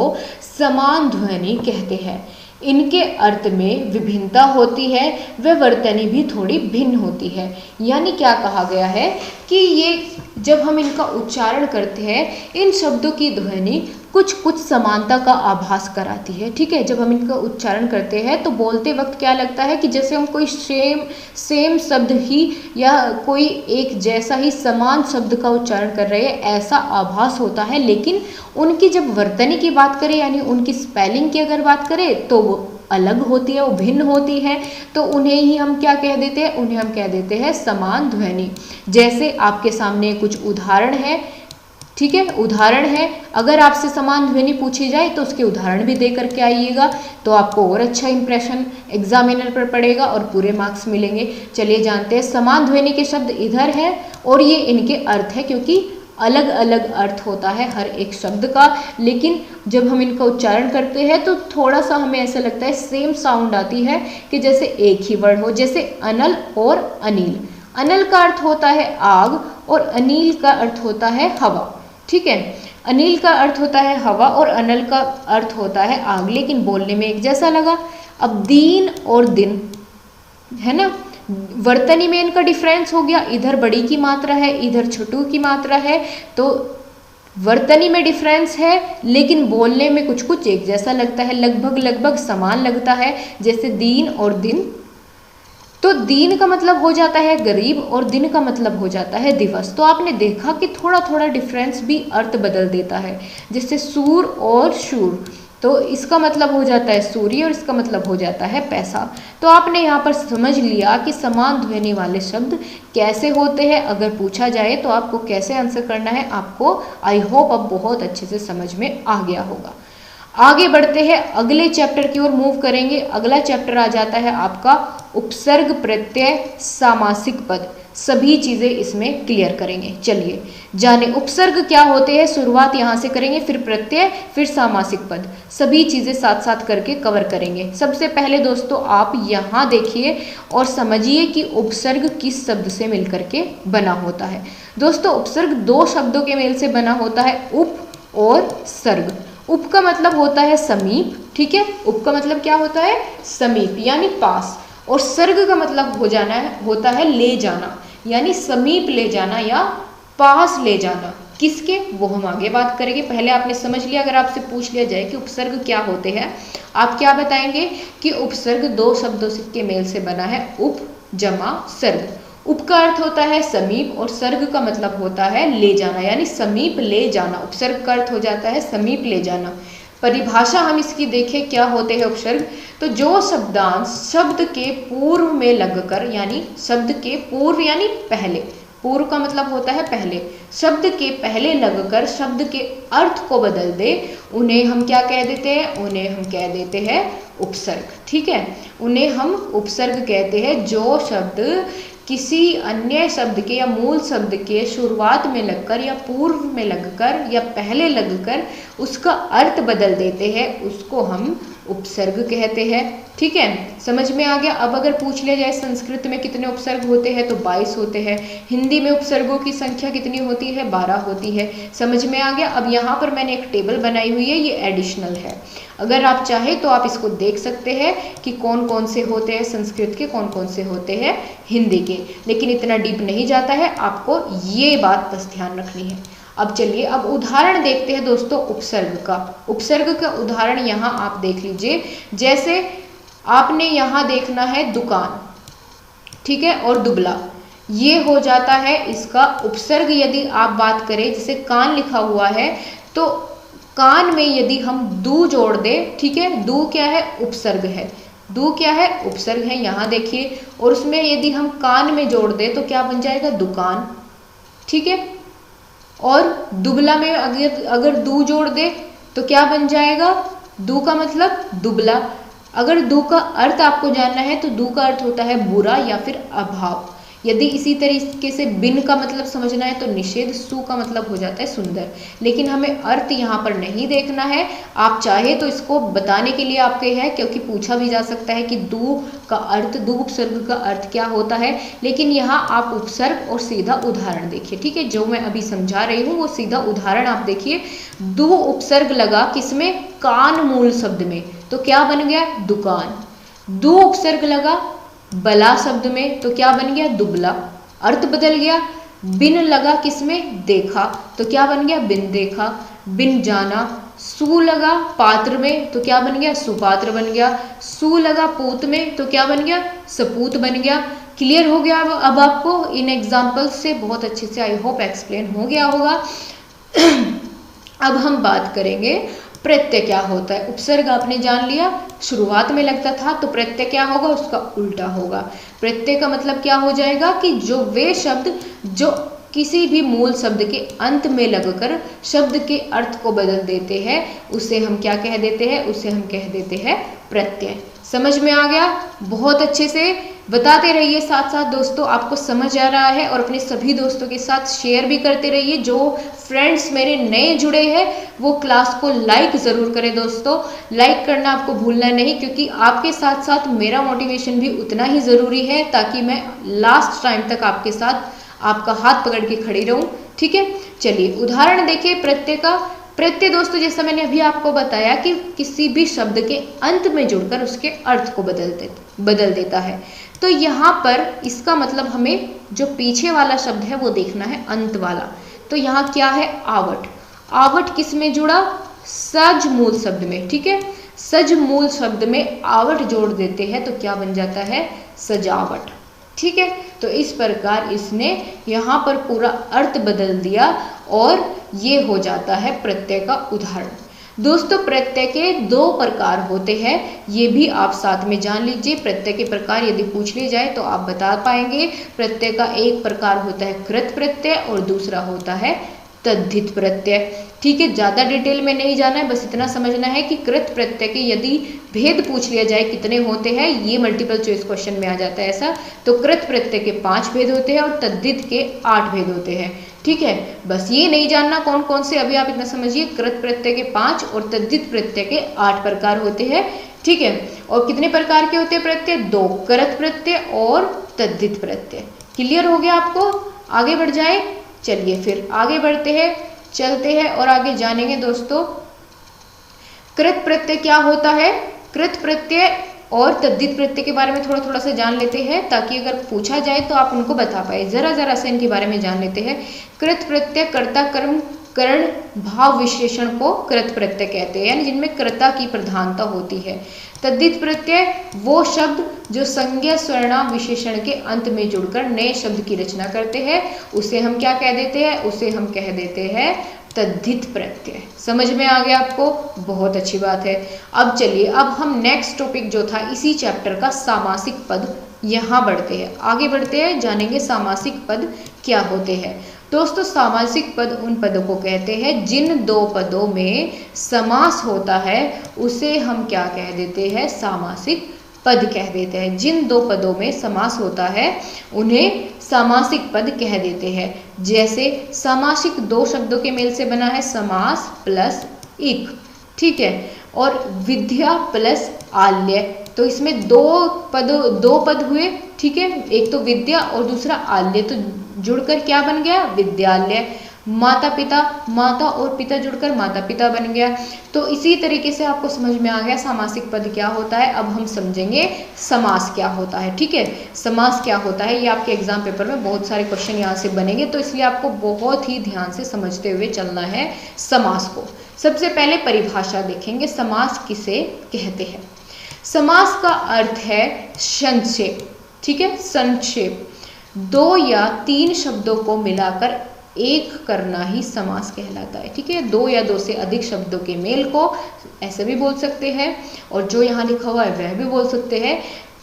समान ध्वनि कहते हैं। इनके अर्थ में विभिन्नता होती है, व वर्तनी भी थोड़ी भिन्न होती है। यानी क्या कहा गया है कि ये जब हम इनका उच्चारण करते हैं, इन शब्दों की ध्वनि कुछ कुछ समानता का आभास कराती है, ठीक है। जब हम इनका उच्चारण करते हैं तो बोलते वक्त क्या लगता है कि जैसे हम कोई सेम शब्द ही या कोई एक जैसा ही समान शब्द का उच्चारण कर रहे हैं, ऐसा आभास होता है। लेकिन उनकी जब वर्तनी की बात करें, यानी उनकी स्पेलिंग की अगर बात करें, तो वो अलग होती है, वो भिन्न होती है। तो उन्हें ही हम क्या कह देते हैं, उन्हें हम कह देते हैं समान ध्वनि। जैसे आपके सामने कुछ उदाहरण है, ठीक है, उदाहरण है। अगर आपसे समान ध्वनि पूछी जाए तो उसके उदाहरण भी दे करके आइएगा, तो आपको और अच्छा इंप्रेशन एग्जामिनर पर पड़ेगा और पूरे मार्क्स मिलेंगे। चलिए जानते हैं, समान ध्वनि के शब्द इधर है और ये इनके अर्थ है, क्योंकि अलग अलग अर्थ होता है हर एक शब्द का। लेकिन जब हम इनका उच्चारण करते हैं तो थोड़ा सा हमें ऐसा लगता है सेम साउंड आती है कि जैसे एक ही वर्ड हो। जैसे अनल और अनिल, अनल का अर्थ होता है आग और अनिल का अर्थ होता है हवा, ठीक है। अनिल का अर्थ होता है हवा और अनल का अर्थ होता है आग, लेकिन बोलने में एक जैसा लगा। अब दीन और दिन है ना, वर्तनी में इनका डिफरेंस हो गया। इधर बड़ी की मात्रा है, इधर छोटू की मात्रा है, तो वर्तनी में डिफरेंस है, लेकिन बोलने में कुछ कुछ एक जैसा लगता है, लगभग लगभग समान लगता है। जैसे दीन और दिन, तो दीन का मतलब हो जाता है गरीब और दिन का मतलब हो जाता है दिवस। तो आपने देखा कि थोड़ा थोड़ा डिफरेंस भी अर्थ बदल देता है। जैसे सूर और शूर, तो इसका मतलब हो जाता है सूर्य और इसका मतलब हो जाता है पैसा। तो आपने यहाँ पर समझ लिया कि समान ध्वनि वाले शब्द कैसे होते हैं। अगर पूछा जाए तो आपको कैसे आंसर करना है, आपको आई होप अब बहुत अच्छे से समझ में आ गया होगा। आगे बढ़ते हैं, अगले चैप्टर की ओर मूव करेंगे। अगला चैप्टर आ जाता है आपका उपसर्ग, प्रत्यय, सामासिक पद। सभी चीजें इसमें क्लियर करेंगे। चलिए जाने उपसर्ग क्या होते हैं, शुरुआत यहाँ से करेंगे, फिर प्रत्यय, फिर सामासिक पद। सभी चीजें साथ साथ करके कवर करेंगे। सबसे पहले दोस्तों आप यहाँ देखिए और समझिए कि उपसर्ग किस शब्द से मिलकर के बना होता है। दोस्तों उपसर्ग दो शब्दों के मेल से बना होता है, उप और सर्ग। उप का मतलब होता है समीप, ठीक है, उप का मतलब क्या होता है, समीप यानी पास। और सर्ग का मतलब होता है ले जाना, यानी समीप ले जाना या पास ले जाना, किसके, वो हम आगे बात करेंगे। पहले आपने समझ लिया, अगर आपसे पूछ लिया जाए कि उपसर्ग क्या होते हैं, आप क्या बताएंगे कि उपसर्ग दो शब्दों के मेल से बना है, उप जमा सर्ग। उप का अर्थ होता है समीप और सर्ग का मतलब होता है ले जाना, यानी समीप ले जाना। उपसर्ग का अर्थ हो जाता है समीप ले जाना। परिभाषा हम इसकी देखें क्या होते हैं उपसर्ग, तो जो शब्दांश शब्द के पूर्व में लगकर, यानी शब्द के पूर्व यानी पहले, पूर्व का मतलब होता है पहले, शब्द के पहले लगकर शब्द के अर्थ को बदल दे, उन्हें हम क्या कह देते हैं, उन्हें हम कह देते हैं उपसर्ग। ठीक है, उन्हें हम उपसर्ग कहते हैं जो शब्द किसी अन्य शब्द के या मूल शब्द के शुरुआत में लगकर या पूर्व में लगकर या पहले लगकर उसका अर्थ बदल देते हैं, उसको हम उपसर्ग कहते हैं। ठीक है, समझ में आ गया। अब अगर पूछ लिया जाए संस्कृत में कितने उपसर्ग होते हैं, तो 22 होते हैं। हिंदी में उपसर्गों की संख्या कितनी होती है, 12 होती है। समझ में आ गया। अब यहाँ पर मैंने एक टेबल बनाई हुई है, ये एडिशनल है। अगर आप चाहें तो आप इसको देख सकते हैं कि कौन कौन से होते हैं संस्कृत के, कौन कौन से होते हैं हिंदी के, लेकिन इतना डीप नहीं जाता है, आपको ये बात बस ध्यान रखनी है। अब चलिए, अब उदाहरण देखते हैं दोस्तों उपसर्ग का। उपसर्ग का उदाहरण यहाँ आप देख लीजिए। जैसे आपने यहाँ देखना है दुकान, ठीक है, और दुबला, ये हो जाता है इसका उपसर्ग। यदि आप बात करें, जैसे कान लिखा हुआ है, तो कान में यदि हम दू जोड़ दें, ठीक है, दू क्या है, उपसर्ग है। दू क्या है, उपसर्ग है, यहाँ देखिए। और उसमें यदि हम कान में जोड़ दें तो क्या बन जाएगा, दुकान। ठीक है, और दुबला में अगर दू जोड़ दे तो क्या बन जाएगा, दू का मतलब दुबला। अगर दू का अर्थ आपको जानना है तो दू का अर्थ होता है बुरा या फिर अभाव। यदि इसी तरीके से बिन का मतलब समझना है तो निषेध, सु का मतलब हो जाता है सुंदर। लेकिन हमें अर्थ यहाँ पर नहीं देखना है। आप चाहे तो इसको बताने के लिए आपके है, क्योंकि पूछा भी जा सकता है कि दू का अर्थ, दू उपसर्ग का अर्थ क्या होता है। लेकिन यहाँ आप उपसर्ग और सीधा उदाहरण देखिए। ठीक है, जो मैं अभी समझा रही हूँ वो सीधा उदाहरण आप देखिए। दू उपसर्ग लगा किसमें, कान मूल शब्द में, तो क्या बन गया, दुकान। दू उपसर्ग लगा बला शब्द में, तो क्या बन गया, दुबला, अर्थ बदल गया। बिन लगा किसमें, देखा, तो क्या बन गया, बिन देखा, बिन जाना। सु लगा पात्र में, तो क्या बन गया, सुपात्र बन गया। सु लगा पूत में, तो क्या बन गया, सपूत बन गया। क्लियर हो गया अब आपको इन एग्जाम्पल से बहुत अच्छे से, आई होप एक्सप्लेन हो गया होगा। अब हम बात करेंगे प्रत्यय क्या होता है। उपसर्ग आपने जान लिया, शुरुआत में लगता था, तो प्रत्यय क्या होगा, उसका उल्टा होगा। प्रत्यय का मतलब क्या हो जाएगा कि जो वे शब्द जो किसी भी मूल शब्द के अंत में लगकर शब्द के अर्थ को बदल देते हैं, उसे हम क्या कह देते हैं, उसे हम कह देते हैं प्रत्यय। समझ में आ गया। बहुत अच्छे से बताते रहिए साथ साथ दोस्तों, आपको समझ आ रहा है, और अपने सभी दोस्तों के साथ शेयर भी करते रहिए। जो फ्रेंड्स मेरे नए जुड़े हैं वो क्लास को लाइक ज़रूर करें दोस्तों। लाइक करना आपको भूलना नहीं, क्योंकि आपके साथ साथ मेरा मोटिवेशन भी उतना ही ज़रूरी है, ताकि मैं लास्ट टाइम तक आपके साथ आपका हाथ पकड़ के खड़ी रहूं। ठीक है, चलिए उदाहरण देखिए प्रत्यय का। प्रत्यय दोस्तों, जैसा मैंने अभी आपको बताया कि किसी भी शब्द के अंत में जुड़कर उसके अर्थ को बदल देता है। तो यहाँ पर इसका मतलब हमें जो पीछे वाला शब्द है वो देखना है, अंत वाला। तो यहाँ क्या है, आवट। आवट किस में जुड़ा, सज मूल शब्द में। ठीक है, सज मूल शब्द में आवट जोड़ देते हैं तो क्या बन जाता है, सजावट। ठीक है, तो इस प्रकार इसने यहाँ पर पूरा अर्थ बदल दिया और ये हो जाता है प्रत्यय का उदाहरण। दोस्तों प्रत्यय के दो प्रकार होते हैं, ये भी आप साथ में जान लीजिए। प्रत्यय के प्रकार यदि पूछ लिए जाए तो आप बता पाएंगे। प्रत्यय का एक प्रकार होता है कृत प्रत्यय और दूसरा होता है तद्धित प्रत्यय। ठीक है, ज़्यादा डिटेल में नहीं जाना है, बस इतना समझना है कि कृत प्रत्यय के यदि भेद पूछ लिया जाए कितने होते हैं, ये मल्टीपल चॉइस क्वेश्चन में आ जाता है ऐसा। तो कृत प्रत्यय के 5 भेद होते हैं और तद्धित के 8 भेद होते हैं। ठीक है, बस ये नहीं जानना कौन कौन से, अभी आप इतना समझिए, कृत प्रत्यय के 5 और तद्धित प्रत्यय के 8 प्रकार होते हैं। ठीक है, और कितने प्रकार के होते हैं प्रत्यय, 2, कृत प्रत्यय और तद्धित प्रत्यय। क्लियर हो गया आपको, आगे बढ़ जाए। चलिए फिर आगे बढ़ते हैं, चलते हैं और आगे जानेंगे दोस्तों। कृत प्रत्यय क्या होता है। कृत प्रत्यय और तद्धित प्रत्यय के बारे में थोड़ा थोड़ा सा जान लेते हैं, ताकि अगर पूछा जाए तो आप उनको बता पाए। जरा से इनके बारे में जान लेते हैं। कृत प्रत्यय कर्ता कर्म करण भाव विशेषण को कृत प्रत्यय कहते हैं, यानी जिनमें कर्ता की प्रधानता होती है। तद्धित प्रत्यय वो शब्द जो संज्ञा सर्वनाम विशेषण के अंत में जुड़कर नए शब्द की रचना करते हैं, उसे हम क्या कह देते हैं? उसे हम कह देते हैं तद्धित प्रत्यय। समझ में आ गया आपको? बहुत अच्छी बात है। अब चलिए, अब हम नेक्स्ट टॉपिक जो था इसी चैप्टर का सामासिक पद, यहाँ बढ़ते हैं, आगे बढ़ते हैं, जानेंगे सामासिक पद क्या होते हैं। दोस्तों, सामासिक पद उन पदों को कहते हैं जिन दो पदों में समास होता है, उसे हम क्या कह देते हैं? सामासिक पद कह देते हैं। जिन दो पदों में समास होता है उन्हें सामासिक पद कह देते हैं। जैसे सामासिक दो शब्दों के मेल से बना है, समास प्लस इक, ठीक है, और विद्या प्लस आल्य, तो इसमें दो पद हुए, ठीक है, एक तो विद्या और दूसरा आल्य, तो जुड़कर क्या बन गया? विद्यालय। माता पिता, माता और पिता जुड़कर माता पिता बन गया। तो इसी तरीके से आपको समझ में आ गया सामासिक पद क्या होता है। अब हम समझेंगे समास क्या होता है, ठीक है। समास क्या होता है, ये आपके एग्जाम पेपर में बहुत सारे क्वेश्चन यहाँ से बनेंगे, तो इसलिए आपको बहुत ही ध्यान से समझते हुए चलना है समास को। सबसे पहले परिभाषा देखेंगे, समास किसे कहते हैं। समास का अर्थ है संक्षेप, ठीक है, संक्षेप। दो या तीन शब्दों को मिलाकर एक करना ही समास कहलाता है, ठीक है। दो या दो से अधिक शब्दों के मेल को ऐसे भी बोल सकते हैं, और जो यहाँ लिखा हुआ है वह भी बोल सकते हैं।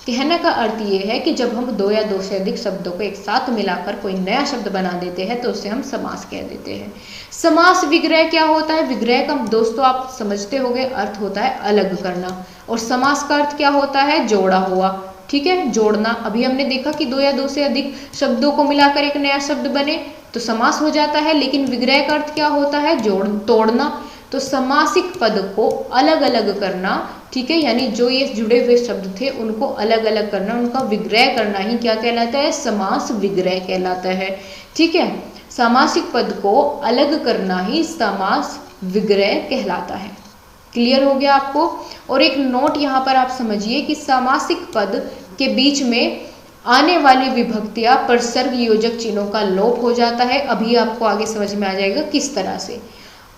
कहने का अर्थ ये है कि जब हम दो या दो से अधिक शब्दों को एक साथ मिलाकर कोई नया शब्द बना देते हैं तो उसे हम समास कह देते हैं। समास विग्रह क्या होता है? विग्रह का दोस्तों आप समझते होंगे अर्थ होता है अलग करना, और समास का अर्थ क्या होता है? जोड़ा हुआ, ठीक है, जोड़ना। अभी हमने देखा कि दो या दो से अधिक शब्दों को मिलाकर एक नया शब्द बने तो समास हो जाता है, लेकिन विग्रह का अर्थ क्या होता है? तोड़ना। तो समासिक पद को अलग अलग करना, ठीक है, यानी जो ये जुड़े हुए शब्द थे उनको अलग अलग करना, उनका विग्रह करना ही क्या कहलाता है? समास विग्रह कहलाता है, ठीक है। सामासिक पद को अलग करना ही समास विग्रह कहलाता है। क्लियर हो गया आपको? और एक नोट यहाँ पर आप समझिए कि सामासिक पद के बीच में आने वाली विभक्तियां परसर्ग योजक चिन्हों का लोप हो जाता है। अभी आपको आगे समझ में आ जाएगा किस तरह से।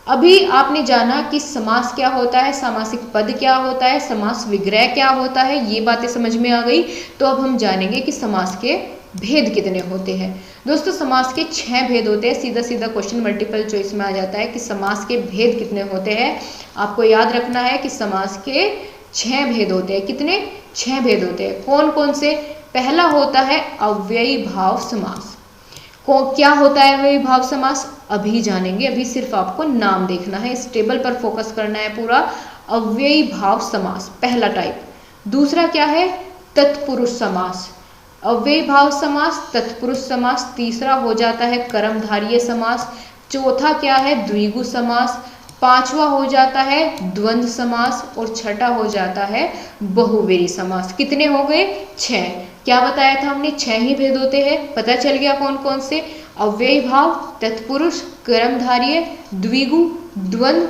अभी आपने जाना कि समास क्या होता है, सामासिक पद क्या होता है, समास विग्रह क्या होता है, ये बातें समझ में आ गई। तो अब हम जानेंगे कि समास के भेद कितने होते हैं। दोस्तों, समास के 6 भेद होते हैं। सीधा सीधा क्वेश्चन मल्टीपल चॉइस में आ जाता है कि समास के भेद कितने होते हैं। आपको याद रखना है कि समास के 6 भेद होते हैं। कितने? 6 भेद होते हैं। कौन कौन से? पहला होता है अव्ययी भाव समास। क्या होता है अव्ययी भाव समास? अभी जानेंगे, अभी सिर्फ आपको नाम देखना है, इस टेबल पर फोकस करना है पूरा। अव्ययी भाव समास पहला टाइप। दूसरा क्या है? तत्पुरुष समास। अव्ययी भाव समास, तत्पुरुष समास। तीसरा हो जाता है कर्मधारय समास। चौथा क्या है? द्विगु समास। पांचवा हो जाता है द्वंद्व समास, और छठा हो जाता है बहुव्रीहि समास। कितने हो गए? 6। क्या बताया था हमने? 6 ही भेद होते हैं। पता चल गया कौन कौन से? अव्ययी भाव, तत्पुरुष, कर्मधारय, द्विगु, द्वंद्व,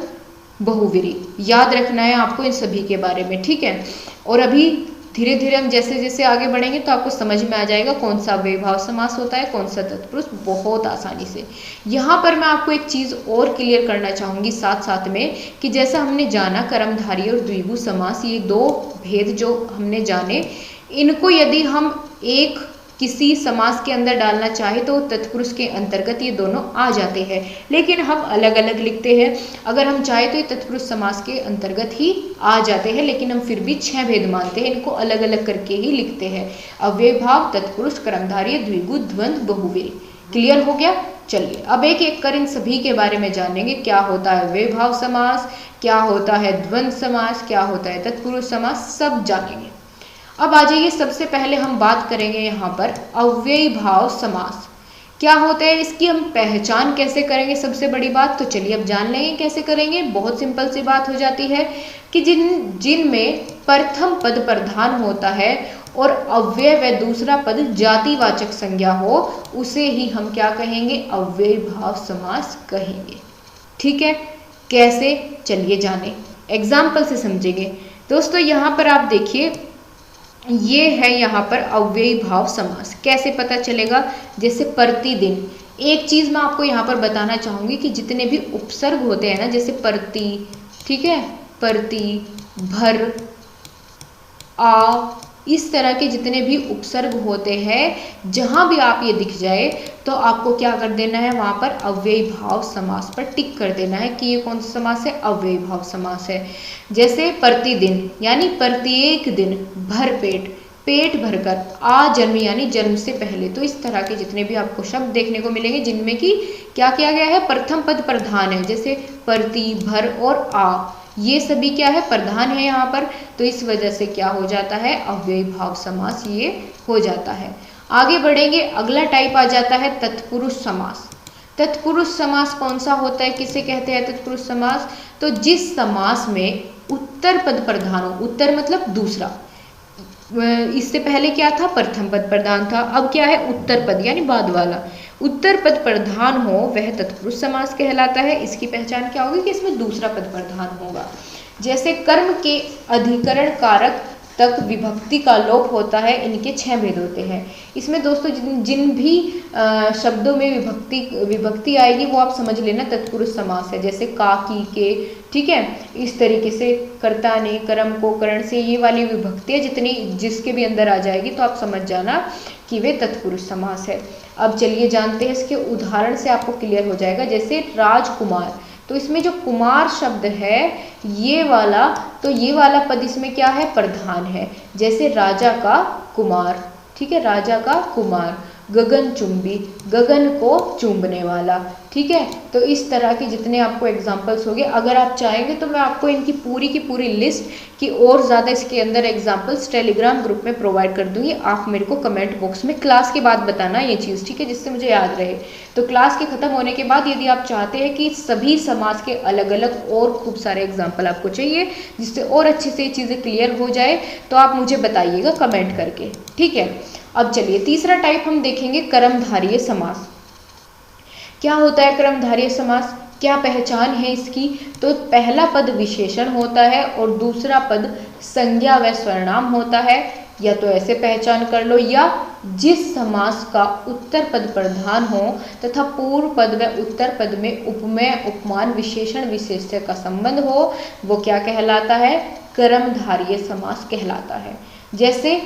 बहुव्रीहि। याद रखना है आपको इन सभी के बारे में, ठीक है। और अभी धीरे धीरे हम जैसे जैसे आगे बढ़ेंगे तो आपको समझ में आ जाएगा कौन सा अव्ययी भाव समास होता है, कौन सा तत्पुरुष, बहुत आसानी से। यहाँ पर मैं आपको एक चीज़ और क्लियर करना चाहूँगी साथ साथ में, कि जैसा हमने जाना कर्मधारय और द्विगु समास, ये 2 भेद जो हमने जाने, इनको यदि हम एक किसी समास के अंदर डालना चाहे तो तत्पुरुष के अंतर्गत ये दोनों आ जाते हैं, लेकिन हम अलग अलग लिखते हैं। अगर हम चाहे तो ये तत्पुरुष समास के अंतर्गत ही आ जाते हैं, लेकिन हम फिर भी 6 भेद मानते हैं, इनको अलग अलग करके ही लिखते हैं। अव्ययी भाव, तत्पुरुष, कर्मधारय, द्विगु, द्वंद्व, बहुव्रीहि। क्लियर हो गया? चलिए अब एक एक कर इन सभी के बारे में जानेंगे। क्या होता है अव्ययी भाव समास, क्या होता है द्वंद्व समास, क्या होता है तत्पुरुष समास, सब जानेंगे। अब आ जाइए, सबसे पहले हम बात करेंगे यहाँ पर अव्ययी भाव समास क्या होता है, इसकी हम पहचान कैसे करेंगे। सबसे बड़ी बात तो चलिए अब जान लेंगे कैसे करेंगे। बहुत सिंपल सी बात हो जाती है कि जिनमें प्रथम पद प्रधान होता है और अव्यय व दूसरा पद जातिवाचक संज्ञा हो, उसे ही हम क्या कहेंगे? अव्ययी भाव समास कहेंगे। ठीक है, कैसे? चलिए जाने, एग्जाम्पल से समझेंगे। दोस्तों यहाँ पर आप देखिए, ये है यहाँ पर अव्ययी भाव समास। कैसे पता चलेगा? जैसे प्रतिदिन। एक चीज मैं आपको यहाँ पर बताना चाहूंगी कि जितने भी उपसर्ग होते हैं ना, जैसे प्रति, ठीक है, प्रति, भर, आ, इस तरह के जितने भी उपसर्ग होते हैं, जहां भी आप ये दिख जाए तो आपको क्या कर देना है, वहां पर अव्ययी भाव समास पर टिक कर देना है कि ये कौन सा समास है, अव्ययी भाव समास है। जैसे प्रतिदिन यानी प्रत्येक दिन, भरपेट, पेट भरकर, आ जन्म यानी जन्म से पहले। तो इस तरह के जितने भी आपको शब्द देखने को मिलेंगे जिनमें कि क्या किया गया है, प्रथम पद प्रधान है, जैसे प्रति, भर और आ, ये सभी क्या है, प्रधान है यहाँ पर। तो इस वजह से क्या हो जाता है, अव्ययी भाव समास ये हो जाता है। आगे बढ़ेंगे, अगला टाइप आ जाता है तत्पुरुष समास। तत्पुरुष समास कौन सा होता है, किसे कहते हैं तत्पुरुष समास? तो जिस समास में उत्तर पद प्रधान हो, उत्तर मतलब दूसरा, इससे पहले क्या था, प्रथम पद प्रधान था, अब क्या है, उत्तर पद यानी बाद वाला, उत्तर पद प्रधान हो वह तत्पुरुष समास कहलाता है। इसकी पहचान क्या होगी कि इसमें दूसरा पद प्रधान होगा। जैसे कर्म के अधिकरण कारक तक विभक्ति का लोप होता है, इनके 6 भेद होते हैं। इसमें दोस्तों जिन भी शब्दों में विभक्ति आएगी वो आप समझ लेना तत्पुरुष समास है। जैसे का, की, के, ठीक है, इस तरीके से कर्ता ने, कर्म को, करण से, ये वाली विभक्तियाँ जितनी जिसके भी अंदर आ जाएगी तो आप समझ जाना कि वे तत्पुरुष समास है। अब चलिए जानते हैं, इसके उदाहरण से आपको क्लियर हो जाएगा। जैसे राजकुमार, तो इसमें जो कुमार शब्द है ये वाला, तो ये वाला पद इसमें क्या है, प्रधान है। जैसे राजा का कुमार, ठीक है, राजा का कुमार। गगनचुंबी, गगन को चूंबने वाला, ठीक है। तो इस तरह के जितने आपको एग्जाम्पल्स होंगे, अगर आप चाहेंगे तो मैं आपको इनकी पूरी की पूरी लिस्ट की और ज़्यादा इसके अंदर एग्जाम्पल्स टेलीग्राम ग्रुप में प्रोवाइड कर दूंगी। आप मेरे को कमेंट बॉक्स में क्लास के बाद बताना ये चीज़, ठीक है, जिससे मुझे याद रहे। तो क्लास के ख़त्म होने के बाद यदि आप चाहते हैं कि सभी समाज के अलग अलग और खूब सारे एग्जाम्पल आपको चाहिए जिससे और अच्छे से ये चीज़ें क्लियर हो जाए, तो आप मुझे बताइएगा कमेंट करके, ठीक है। अब चलिए तीसरा टाइप हम देखेंगे, कर्मधारय समास। क्या होता है कर्मधारय समास, क्या पहचान है इसकी? तो पहला पद विशेषण होता है और दूसरा पद संज्ञा व सर्वनाम होता है। या तो ऐसे पहचान कर लो, या जिस समास का उत्तर पद प्रधान हो तथा पूर्व पद व उत्तर पद में उपमेय, उपमान, विशेषण, विशेष्य का संबंध हो, वो क्या कहलाता है, कर्मधारय समास कहलाता है। जैसे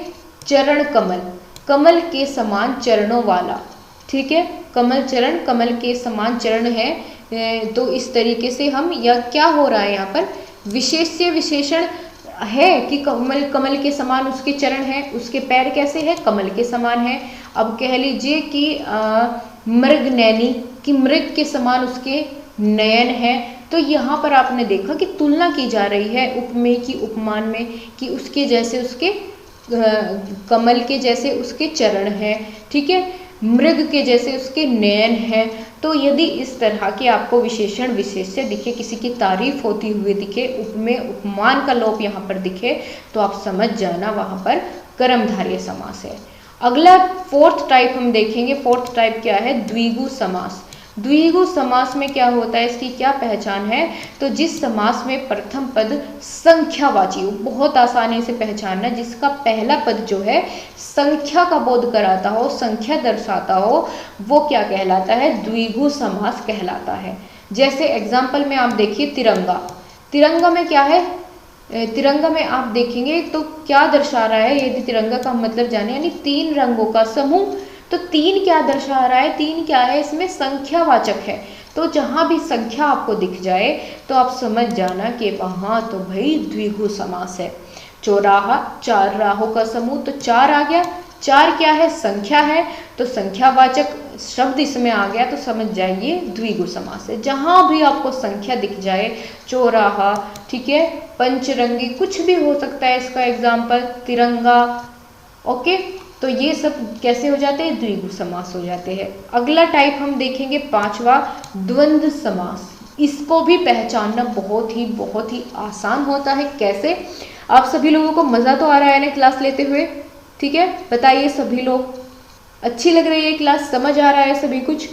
चरण कमल, कमल के समान चरणों वाला, ठीक है, कमल चरण, कमल के समान चरण है। तो इस तरीके से हम, या क्या हो रहा है यहाँ पर, विशेष्य विशेषण है कि कमल, कमल के समान उसके चरण हैं, उसके पैर कैसे हैं, कमल के समान है। अब कह लीजिए कि मृगनयनी, कि मृग के समान उसके नयन है। तो यहाँ पर आपने देखा कि तुलना की जा रही है उपमेय की, उपमान में, कि उसके जैसे उसके कमल के जैसे उसके चरण हैं, ठीक है, मृग के जैसे उसके नयन हैं। तो यदि इस तरह के आपको विशेषण विशेष्य दिखे, किसी की तारीफ होती हुई दिखे, उपमेय उपमान का लोप यहाँ पर दिखे, तो आप समझ जाना वहाँ पर कर्मधारय समास है। अगला फोर्थ टाइप हम देखेंगे। फोर्थ टाइप क्या है, द्विगु समास। द्विगु समास में क्या होता है, इसकी क्या पहचान है? तो जिस समास में प्रथम पद संख्यावाची हो, बहुत आसानी से पहचानना, जिसका पहला पद जो है संख्या का बोध कराता हो, संख्या दर्शाता हो, वो क्या कहलाता है, द्विगु समास कहलाता है। जैसे एग्जाम्पल में आप देखिए तिरंगा, तिरंगा में क्या है, तिरंगा में आप देखेंगे तो क्या दर्शा रहा है, यदि तिरंगा का मतलब जाने, यानी 3 रंगों का समूह। तो 3 क्या दर्शा रहा है, 3 क्या है, इसमें संख्यावाचक है। तो जहां भी संख्या आपको दिख जाए तो आप समझ जाना कि वहां तो भाई द्विगु समास है। चौराहा, 4 राहों का समूह, तो 4 आ गया, 4 क्या है, संख्या है, तो संख्यावाचक शब्द इसमें आ गया, तो समझ जाइए द्विगु समास है। जहां भी आपको संख्या दिख जाए, चौराहा, ठीक है, पंचरंगी, कुछ भी हो सकता है इसका एग्जाम्पल, तिरंगा, ओके, तो ये सब कैसे हो जाते हैं, द्विगु समास हो जाते हैं। अगला टाइप हम देखेंगे, 5वां, द्वंद्व समास। इसको भी पहचानना बहुत ही आसान होता है। कैसे? आप सभी लोगों को मज़ा तो आ रहा है ना क्लास लेते हुए, ठीक है, बताइए सभी लोग, अच्छी लग रही है क्लास, समझ आ रहा है सभी कुछ?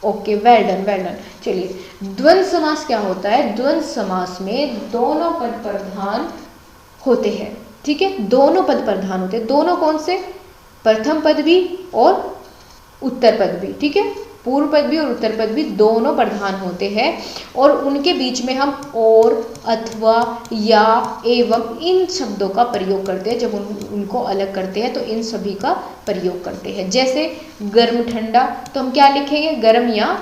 Okay, well done, well done. चलिए, द्वंद्व समास क्या होता है? द्वंद्व समास में दोनों पद प्रधान होते हैं, ठीक है, दोनों पद प्रधान होते हैं। दोनों कौन से? प्रथम पद भी और उत्तर पद भी, ठीक है, पूर्व पद भी और उत्तर पद भी दोनों प्रधान होते हैं। और उनके बीच में हम और, अथवा, या, एवं इन शब्दों का प्रयोग करते हैं। जब उनको अलग करते हैं तो इन सभी का प्रयोग करते हैं। जैसे गर्म ठंडा, तो हम क्या लिखेंगे? गर्म या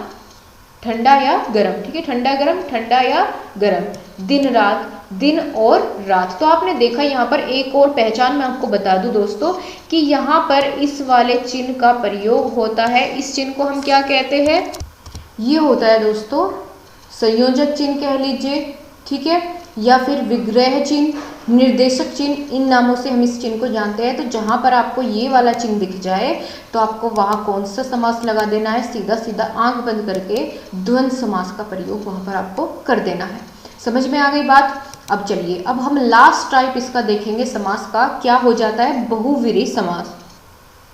ठंडा या गरम, ठीक है, ठंडा गरम, ठंडा या गरम। दिन रात, दिन और रात। तो आपने देखा यहाँ पर एक और पहचान मैं आपको बता दूं दोस्तों कि यहाँ पर इस वाले चिन्ह का प्रयोग होता है। इस चिन्ह को हम क्या कहते हैं? ये होता है दोस्तों संयोजक चिन्ह कह लीजिए, ठीक है, या फिर विग्रह चिन्ह, निर्देशक चिन्ह, इन नामों से हम इस चिन्ह को जानते हैं। तो जहाँ पर आपको ये वाला चिन्ह दिख जाए तो आपको वहाँ कौन सा समास लगा देना है? सीधा सीधा आंख बंद करके द्वंद्व समास का प्रयोग वहाँ पर आपको कर देना है। समझ में आ गई बात? अब चलिए, अब हम लास्ट टाइप इसका देखेंगे समास का। क्या हो जाता है? बहुव्रीहि समास।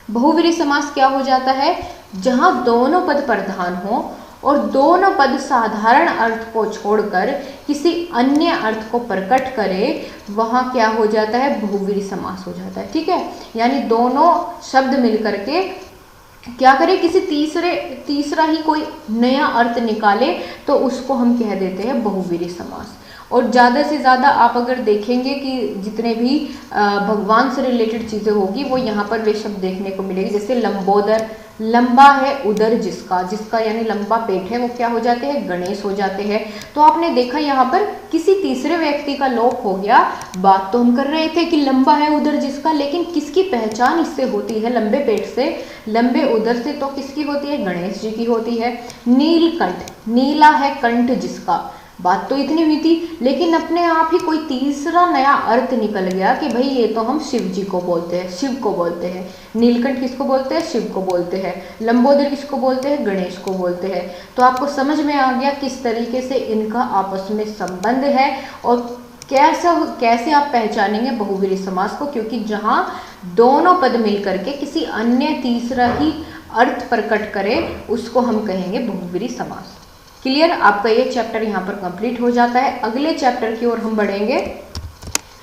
बहुव्रीहि समास क्या हो जाता है? जहाँ दोनों पद प्रधान हो और दोनों पद साधारण अर्थ को छोड़कर किसी अन्य अर्थ को प्रकट करे, वहाँ क्या हो जाता है? बहुव्रीहि समास हो जाता है, ठीक है। यानी दोनों शब्द मिलकर के क्या करे? किसी तीसरा ही कोई नया अर्थ निकाले तो उसको हम कह देते हैं बहुव्रीहि समास। और ज़्यादा से ज़्यादा आप अगर देखेंगे कि जितने भी भगवान से रिलेटेड चीज़ें होगी वो यहाँ पर वे शब्द देखने को मिलेगी। जैसे लंबोदर, लंबा है उदर जिसका, जिसका यानी लंबा पेट है, वो क्या हो जाते हैं? गणेश हो जाते हैं। तो आपने देखा यहाँ पर किसी तीसरे व्यक्ति का लोप हो गया। बात तो हम कर रहे थे कि लंबा है उदर जिसका, लेकिन किसकी पहचान इससे होती है? लंबे पेट से, लंबे उदर से। तो किसकी होती है? गणेश जी की होती है। नीलकंठ, नीला है कंठ जिसका। बात तो इतनी हुई थी, लेकिन अपने आप ही कोई तीसरा नया अर्थ निकल गया कि भाई ये तो हम शिव जी को बोलते हैं, शिव को बोलते हैं। नीलकंठ किसको बोलते हैं? शिव को बोलते हैं। लंबोदर किसको बोलते हैं? गणेश को बोलते हैं। तो आपको समझ में आ गया किस तरीके से इनका आपस में संबंध है और कैसे आप पहचानेंगे बहुव्रीहि समास को, क्योंकि जहाँ दोनों पद मिलकर के किसी अन्य तीसरा ही अर्थ प्रकट करे उसको हम कहेंगे बहुव्रीहि समास। क्लियर? आपका ये चैप्टर यहाँ पर कंप्लीट हो जाता है। अगले चैप्टर की ओर हम बढ़ेंगे।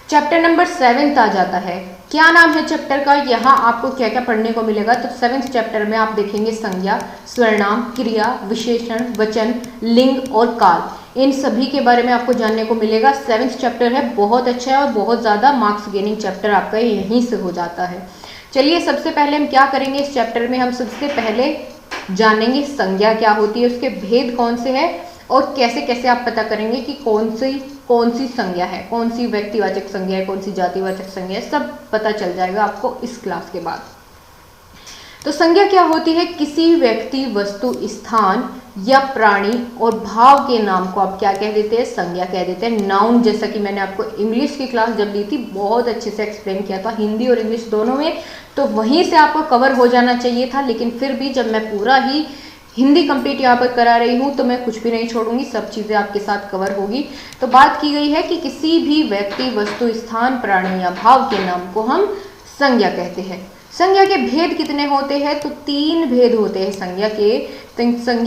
चैप्टर नंबर 7 आ जाता है। क्या नाम है चैप्टर का? यहाँ आपको क्या क्या पढ़ने को मिलेगा? तो 7वें चैप्टर में आप देखेंगे संज्ञा, सर्वनाम, क्रिया, विशेषण, वचन, लिंग और काल। इन सभी के बारे में आपको जानने को मिलेगा। 7वां चैप्टर है, बहुत अच्छा है और बहुत ज़्यादा मार्क्स गेनिंग चैप्टर आपका यहीं से हो जाता है। चलिए, सबसे पहले हम क्या करेंगे इस चैप्टर में? हम सबसे पहले जानेंगे संज्ञा क्या होती है, उसके भेद कौन से हैं और कैसे कैसे आप पता करेंगे कि कौन सी संज्ञा है, कौन सी व्यक्तिवाचक संज्ञा है, कौन सी जातिवाचक संज्ञा है, सब पता चल जाएगा आपको इस क्लास के बाद। तो संज्ञा क्या होती है? किसी व्यक्ति, वस्तु, स्थान या प्राणी और भाव के नाम को आप क्या कह देते हैं? संज्ञा कह देते हैं। नाउन, जैसा कि मैंने आपको इंग्लिश की क्लास जब ली थी बहुत अच्छे से एक्सप्लेन किया था, हिंदी और इंग्लिश दोनों में, तो वहीं से आपको कवर हो जाना चाहिए था। लेकिन फिर भी जब मैं पूरा ही हिंदी कंप्लीट यहाँ पर करा रही हूँ तो मैं कुछ भी नहीं छोड़ूंगी, सब चीज़ें आपके साथ कवर होगी। तो बात की गई है कि किसी भी व्यक्ति, वस्तु, स्थान, प्राणी या भाव के नाम को हम संज्ञा कहते हैं। संज्ञा के भेद कितने होते हैं? तो 3 भेद होते हैं संज्ञा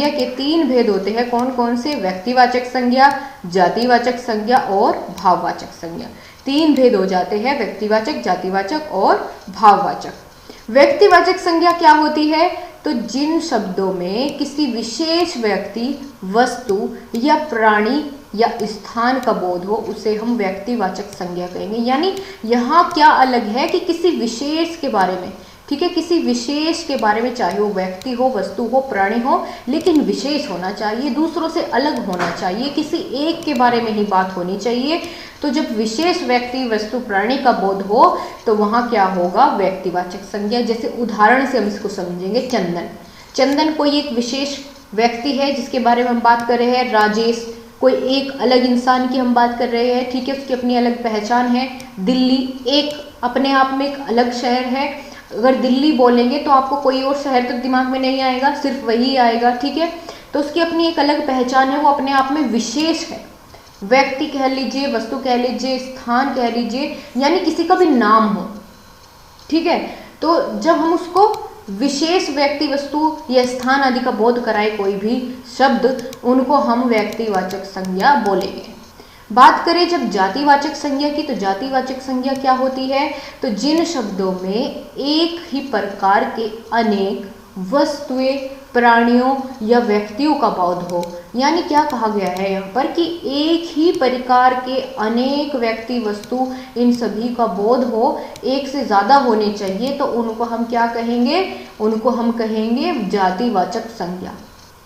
के 3 भेद होते हैं। कौन कौन से? व्यक्तिवाचक संज्ञा, जातिवाचक संज्ञा और भाववाचक संज्ञा। 3 भेद हो जाते हैं, व्यक्तिवाचक, जातिवाचक और भाववाचक। व्यक्तिवाचक संज्ञा क्या होती है? तो जिन शब्दों में किसी विशेष व्यक्ति, वस्तु या प्राणी या स्थान का बोध हो उसे हम व्यक्तिवाचक संज्ञा कहेंगे। यानी यहाँ क्या अलग है कि किसी विशेष के बारे में, ठीक है, किसी विशेष के बारे में, चाहे वो व्यक्ति हो, वस्तु हो, प्राणी हो, लेकिन विशेष होना चाहिए, दूसरों से अलग होना चाहिए, किसी एक के बारे में ही बात होनी चाहिए। तो जब विशेष व्यक्ति, वस्तु, प्राणी का बोध हो तो वहाँ क्या होगा? व्यक्तिवाचक संज्ञा। जैसे उदाहरण से हम इसको समझेंगे। चंदन, चंदन कोई एक विशेष व्यक्ति है जिसके बारे में हम बात कर रहे हैं। राजेश कोई एक अलग इंसान की हम बात कर रहे हैं, ठीक है, उसकी अपनी अलग पहचान है। दिल्ली एक अपने आप में एक अलग शहर है। अगर दिल्ली बोलेंगे तो आपको कोई और शहर तो दिमाग में नहीं आएगा, सिर्फ वही आएगा, ठीक है। तो उसकी अपनी एक अलग पहचान है, वो अपने आप में विशेष है। व्यक्ति कह लीजिए, वस्तु कह लीजिए, स्थान कह लीजिए, यानी किसी का भी नाम हो, ठीक है। तो जब हम उसको विशेष व्यक्ति, वस्तु या स्थान आदि का बोध कराए कोई भी शब्द, उनको हम व्यक्तिवाचक संज्ञा बोलेंगे। बात करें जब जातिवाचक संज्ञा की, तो जातिवाचक संज्ञा क्या होती है, तो जिन शब्दों में एक ही प्रकार के अनेक वस्तुएं, प्राणियों या व्यक्तियों का बोध हो। यानी क्या कहा गया है यहाँ पर कि एक ही प्रकार के अनेक व्यक्ति, वस्तु, इन सभी का बोध हो, एक से ज़्यादा होने चाहिए, तो उनको हम क्या कहेंगे, उनको हम कहेंगे जातिवाचक संज्ञा।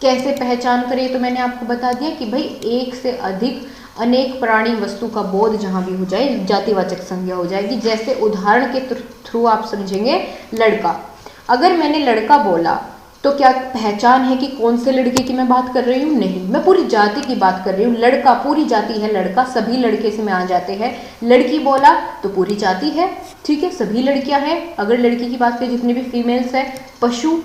कैसे पहचान करें, तो मैंने आपको बता दिया कि भाई एक से अधिक अनेक प्राणी, वस्तु का बोध जहाँ भी हो जाए, जातिवाचक संज्ञा हो जाएगी। जैसे उदाहरण के थ्रू आप समझेंगे, लड़का। अगर मैंने लड़का बोला तो क्या पहचान है कि कौन से लड़के की मैं बात कर रही हूँ? नहीं, मैं पूरी जाति की बात कर रही हूँ। लड़का पूरी जाति है, लड़का सभी लड़के से में आ जाते हैं। लड़की बोला तो पूरी जाति है, ठीक है, सभी लड़कियां हैं। अगर लड़की की बात करें, जितने भी फीमेल्स हैं, पशु,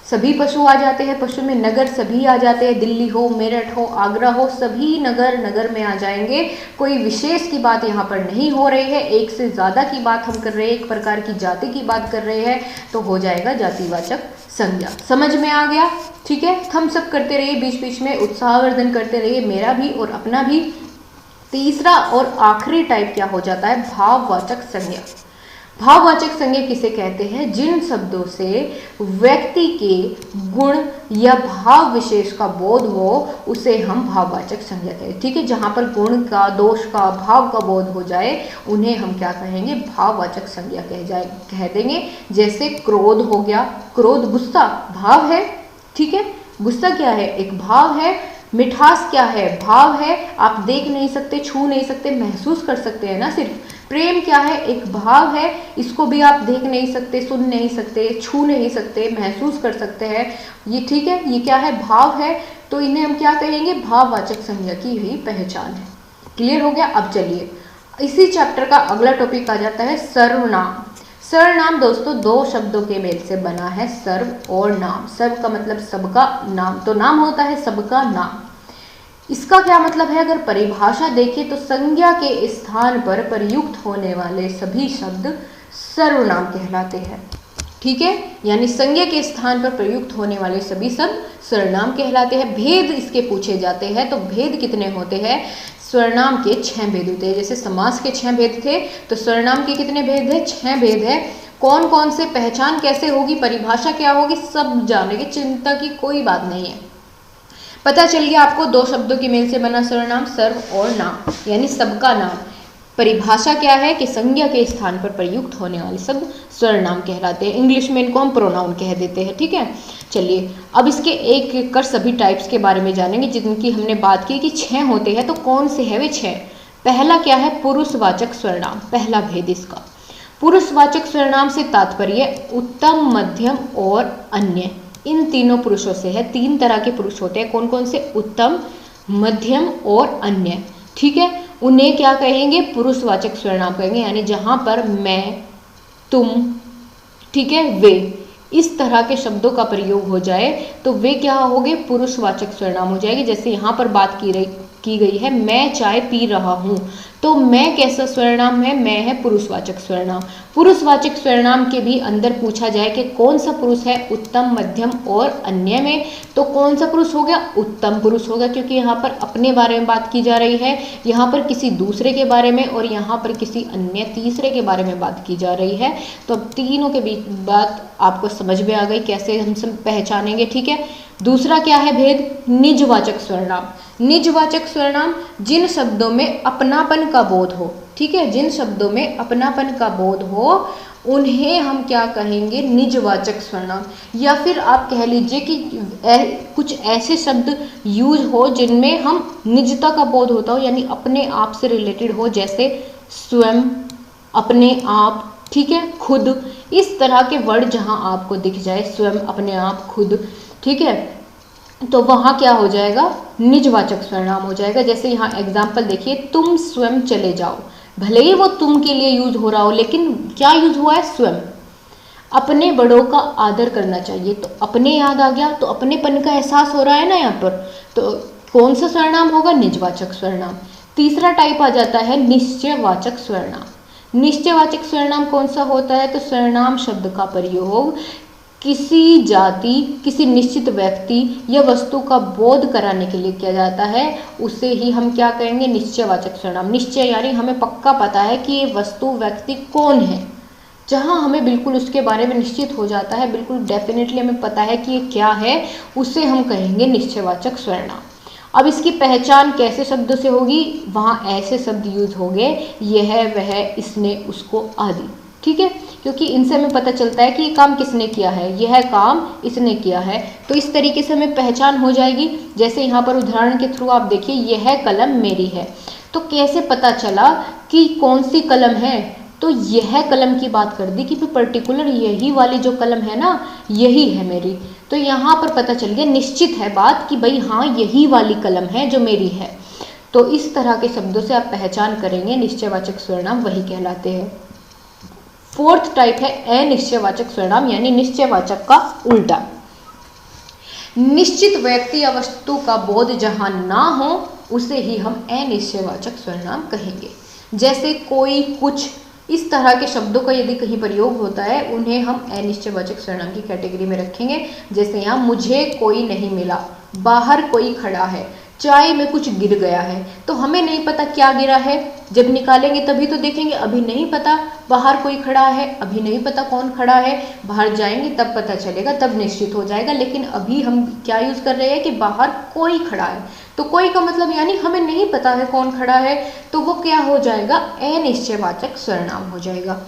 सभी पशु आ जाते हैं। पशु में नगर सभी आ जाते हैं, दिल्ली हो, मेरठ हो, आगरा हो, सभी नगर में आ जाएंगे। कोई विशेष की बात यहाँ पर नहीं हो रही है, एक से ज़्यादा की बात हम कर रहे हैं, एक प्रकार की जाति की बात कर रहे हैं, तो हो जाएगा जातिवाचक संज्ञा। समझ में आ गया? ठीक है, थम्स अप करते रहिए, बीच बीच में उत्साहवर्धन करते रहिए, मेरा भी और अपना भी। तीसरा और आखिरी टाइप क्या हो जाता है? भाववाचक संज्ञा। भाववाचक संज्ञा किसे कहते हैं? जिन शब्दों से व्यक्ति के गुण या भाव विशेष का बोध हो, उसे हम भाववाचक संज्ञा कहते हैं। ठीक है, जहाँ पर गुण का, दोष का, भाव का बोध हो जाए, उन्हें हम क्या कहेंगे? भाववाचक संज्ञा कह देंगे। जैसे क्रोध हो गया, क्रोध गुस्सा भाव है, ठीक है, गुस्सा क्या है? एक भाव है। मिठास क्या है? भाव है। आप देख नहीं सकते, छू नहीं सकते, महसूस कर सकते हैं ना सिर्फ। प्रेम क्या है? एक भाव है, इसको भी आप देख नहीं सकते, सुन नहीं सकते, छू नहीं सकते, महसूस कर सकते हैं। ये ठीक है, ये क्या है? भाव है। तो इन्हें हम क्या कहेंगे? भाववाचक संज्ञा की यही पहचान है। क्लियर हो गया? अब चलिए, इसी चैप्टर का अगला टॉपिक आ जाता है सर्वनाम। सर्वनाम दोस्तों दो शब्दों के मेल से बना है, सर्व और नाम। सर्व का मतलब सबका, नाम तो नाम होता है सबका नाम। इसका क्या मतलब है? अगर परिभाषा देखें तो संज्ञा के स्थान पर प्रयुक्त होने वाले सभी शब्द सर्वनाम कहलाते हैं। ठीक है, यानी संज्ञा के स्थान पर प्रयुक्त होने वाले सभी शब्द सर्वनाम कहलाते हैं। भेद इसके पूछे जाते हैं, तो भेद कितने होते हैं? सर्वनाम के 6 भेद होते हैं। जैसे समास के 6 भेद थे, तो सर्वनाम के कितने भेद है? 6 भेद है। कौन कौन से, पहचान कैसे होगी, परिभाषा क्या होगी, सब जानेंगे, चिंता की कोई बात नहीं है। पता चल गया आपको, दो शब्दों के मेल से बना सर्वनाम, सर्व और नाम, यानी सबका नाम। परिभाषा क्या है कि संज्ञा के स्थान पर प्रयुक्त होने वाले शब्द सर्वनाम कहलाते हैं। इंग्लिश में इनको हम प्रोनाउन कह देते हैं। ठीक है, चलिए अब इसके एक एक कर सभी टाइप्स के बारे में जानेंगे, जिनकी हमने बात की कि 6 होते हैं। तो कौन से है वे 6? पहला क्या है? पुरुषवाचक सर्वनाम। पहला भेद इसका, पुरुषवाचक सर्वनाम से तात्पर्य उत्तम, मध्यम और अन्य, इन तीनों पुरुषों से है। 3 तरह के पुरुष होते हैं। कौन कौन से? उत्तम, मध्यम और अन्य। ठीक है, उन्हें क्या कहेंगे? पुरुषवाचक सर्वनाम कहेंगे। यानी जहां पर मैं, तुम, ठीक है, वे, इस तरह के शब्दों का प्रयोग हो जाए तो वे क्या हो गए? पुरुषवाचक सर्वनाम हो जाएंगे। जैसे यहाँ पर बात की गई है, मैं चाय पी रहा हूँ, तो मैं कैसा सर्वनाम है? मैं है पुरुषवाचक सर्वनाम। पुरुषवाचक सर्वनाम के भी अंदर पूछा जाए कि कौन सा पुरुष है उत्तम, मध्यम और अन्य में, तो कौन सा पुरुष हो गया? उत्तम पुरुष होगा, क्योंकि यहाँ पर अपने बारे में बात की जा रही है, यहाँ पर किसी दूसरे के बारे में, और यहाँ पर किसी अन्य तीसरे के बारे में बात की जा रही है। तो अब तीनों के बीच बात आपको समझ में आ गई, कैसे हम सब पहचानेंगे। ठीक है, दूसरा क्या है भेद? निजवाचक सर्वनाम। निजवाचक सर्वनाम जिन शब्दों में अपनापन का बोध हो, ठीक है, जिन शब्दों में अपनापन का बोध हो, उन्हें हम क्या कहेंगे? निजवाचक सर्वनाम। या फिर आप कह लीजिए कि कुछ ऐसे शब्द यूज हो जिनमें हम निजता का बोध होता हो, यानी अपने आप से रिलेटेड हो, जैसे स्वयं, अपने आप, ठीक है, खुद, इस तरह के वर्ड जहां आपको दिख जाए, स्वयं, अपने आप, खुद, ठीक है, तो वहां क्या हो जाएगा? निजवाचक सर्वनाम हो जाएगा। जैसे यहाँ एग्जाम्पल देखिए, तुम स्वयं चले जाओ। भले ही वो तुम के लिए यूज हो रहा हो, लेकिन क्या यूज हुआ है? स्वयं। अपने बड़ों का आदर करना चाहिए, तो अपने याद आ गया, तो अपनेपन का एहसास हो रहा है ना यहाँ पर, तो कौन सा सर्वनाम होगा? निजवाचक सर्वनाम। तीसरा टाइप आ जाता है निश्चयवाचक सर्वनाम। निश्चयवाचक सर्वनाम कौन सा होता है? तो सर्वनाम शब्द का प्रयोग किसी जाति, किसी निश्चित व्यक्ति या वस्तु का बोध कराने के लिए किया जाता है, उसे ही हम क्या कहेंगे, निश्चयवाचक सर्वनाम। निश्चय यानी हमें पक्का पता है कि ये वस्तु व्यक्ति कौन है, जहाँ हमें बिल्कुल उसके बारे में निश्चित हो जाता है, बिल्कुल डेफिनेटली हमें पता है कि ये क्या है, उसे हम कहेंगे निश्चयवाचक सर्वनाम। अब इसकी पहचान कैसे शब्दों से होगी, वहाँ ऐसे शब्द यूज होंगे, यह, वह, इसने, उसको आदि, ठीक है, क्योंकि इनसे हमें पता चलता है कि ये काम किसने किया है, यह काम इसने किया है, तो इस तरीके से हमें पहचान हो जाएगी। जैसे यहाँ पर उदाहरण के थ्रू आप देखिए, यह कलम मेरी है, तो कैसे पता चला कि कौन सी कलम है, तो यह कलम की बात कर दी कि पर्टिकुलर यही वाली जो कलम है ना, यही है मेरी, तो यहाँ पर पता चल गया, निश्चित है बात कि भाई हाँ यही वाली कलम है जो मेरी है। तो इस तरह के शब्दों से आप पहचान करेंगे, निश्चयवाचक सर्वनाम वही कहलाते हैं। फोर्थ टाइप है अनिश्चयवाचक सर्वनाम, यानी निश्चयवाचक का उल्टा। निश्चित व्यक्ति या वस्तु का बोध जहां ना हो, उसे ही हम अनिश्चयवाचक सर्वनाम कहेंगे। जैसे कोई, कुछ, इस तरह के शब्दों का यदि कहीं प्रयोग होता है, उन्हें हम अनिश्चयवाचक सर्वनाम की कैटेगरी में रखेंगे। जैसे यहाँ मुझे कोई नहीं मिला, बाहर कोई खड़ा है, चाय में कुछ गिर गया है, तो हमें नहीं पता क्या गिरा है, जब निकालेंगे तभी तो देखेंगे, अभी नहीं पता। बाहर कोई खड़ा है, अभी नहीं पता कौन खड़ा है, बाहर जाएंगे तब पता चलेगा, तब निश्चित हो जाएगा। लेकिन अभी हम क्या यूज कर रहे हैं कि बाहर कोई खड़ा है, तो कोई का मतलब यानी हमें नहीं पता है कौन खड़ा है, तो वो क्या हो जाएगा, अनिश्चयवाचक सर्वनाम हो जाएगा।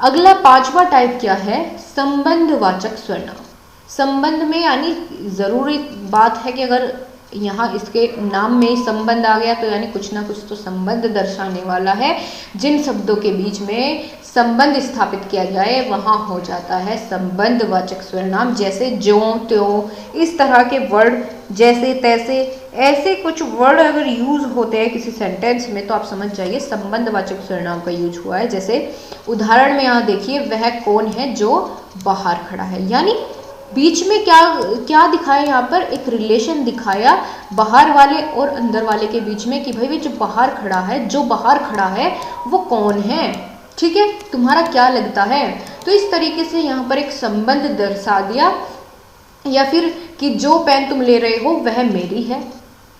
अगला पांचवा टाइप क्या है, संबंधवाचक सर्वनाम। संबंध में यानी जरूरी बात है कि अगर यहाँ इसके नाम में संबंध आ गया तो यानी कुछ ना कुछ तो संबंध दर्शाने वाला है। जिन शब्दों के बीच में संबंध स्थापित किया जाए वहाँ हो जाता है संबंधवाचक सर्वनाम। जैसे ज्यों त्यों, इस तरह के वर्ड, जैसे तैसे, ऐसे कुछ वर्ड अगर यूज होते हैं किसी सेंटेंस में तो आप समझ जाइए संबंधवाचक सर्वनाम का यूज हुआ है। जैसे उदाहरण में यहाँ देखिए, वह कौन है जो बाहर खड़ा है, यानी बीच में क्या दिखाया, यहाँ पर एक रिलेशन दिखाया बाहर वाले और अंदर वाले के बीच में कि भाई जो बाहर खड़ा है वो कौन है, ठीक है, तुम्हारा क्या लगता है। तो इस तरीके से यहाँ पर एक संबंध दर्शा दिया। या फिर कि जो पेन तुम ले रहे हो वह मेरी है,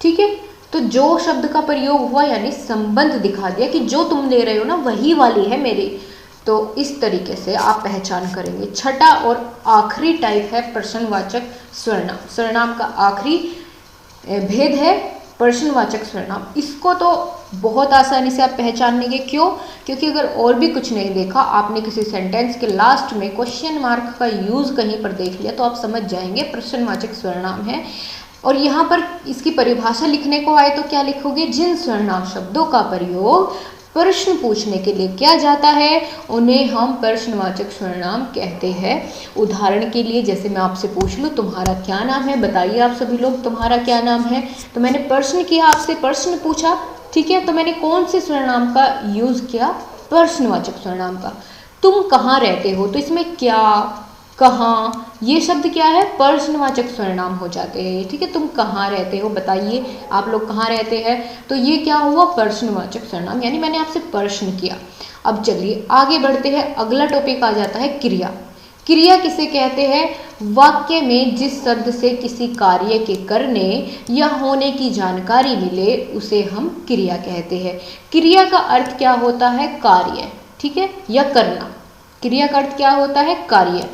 ठीक है, तो जो शब्द का प्रयोग हुआ यानी संबंध दिखा दिया कि जो तुम ले रहे हो ना वही वाली है मेरी। तो इस तरीके से आप पहचान करेंगे। छठा और आखिरी टाइप है प्रश्नवाचक सर्वनाम। सर्वनाम का आखिरी भेद है प्रश्नवाचक सर्वनाम। इसको तो बहुत आसानी से आप पहचान लेंगे। क्यों? क्योंकि अगर और भी कुछ नहीं देखा, आपने किसी सेंटेंस के लास्ट में क्वेश्चन मार्क का यूज कहीं पर देख लिया तो आप समझ जाएंगे प्रश्नवाचक सर्वनाम है। और यहाँ पर इसकी परिभाषा लिखने को आए तो क्या लिखोगे, जिन सर्वनाम शब्दों का प्रयोग प्रश्न पूछने के लिए किया जाता है उन्हें हम प्रश्नवाचक सर्वनाम कहते हैं। उदाहरण के लिए जैसे मैं आपसे पूछ लूँ तुम्हारा क्या नाम है, बताइए आप सभी लोग तुम्हारा क्या नाम है, तो मैंने प्रश्न किया, आपसे प्रश्न पूछा, ठीक है, तो मैंने कौन से सर्वनाम का यूज किया, प्रश्नवाचक सर्वनाम का। तुम कहाँ रहते हो, तो इसमें क्या, कहाँ, ये शब्द क्या है, प्रश्नवाचक सर्वनाम हो जाते हैं, ठीक है। तुम कहाँ रहते हो, बताइए आप लोग कहाँ रहते हैं, तो ये क्या हुआ, प्रश्नवाचक सर्वनाम, यानी मैंने आपसे प्रश्न किया। अब चलिए आगे बढ़ते हैं। अगला टॉपिक आ जाता है क्रिया। क्रिया किसे कहते हैं, वाक्य में जिस शब्द से किसी कार्य के करने या होने की जानकारी मिले उसे हम क्रिया कहते हैं। क्रिया का अर्थ क्या होता है, कार्य, ठीक है, या करना। क्रिया का अर्थ क्या होता है, कार्य।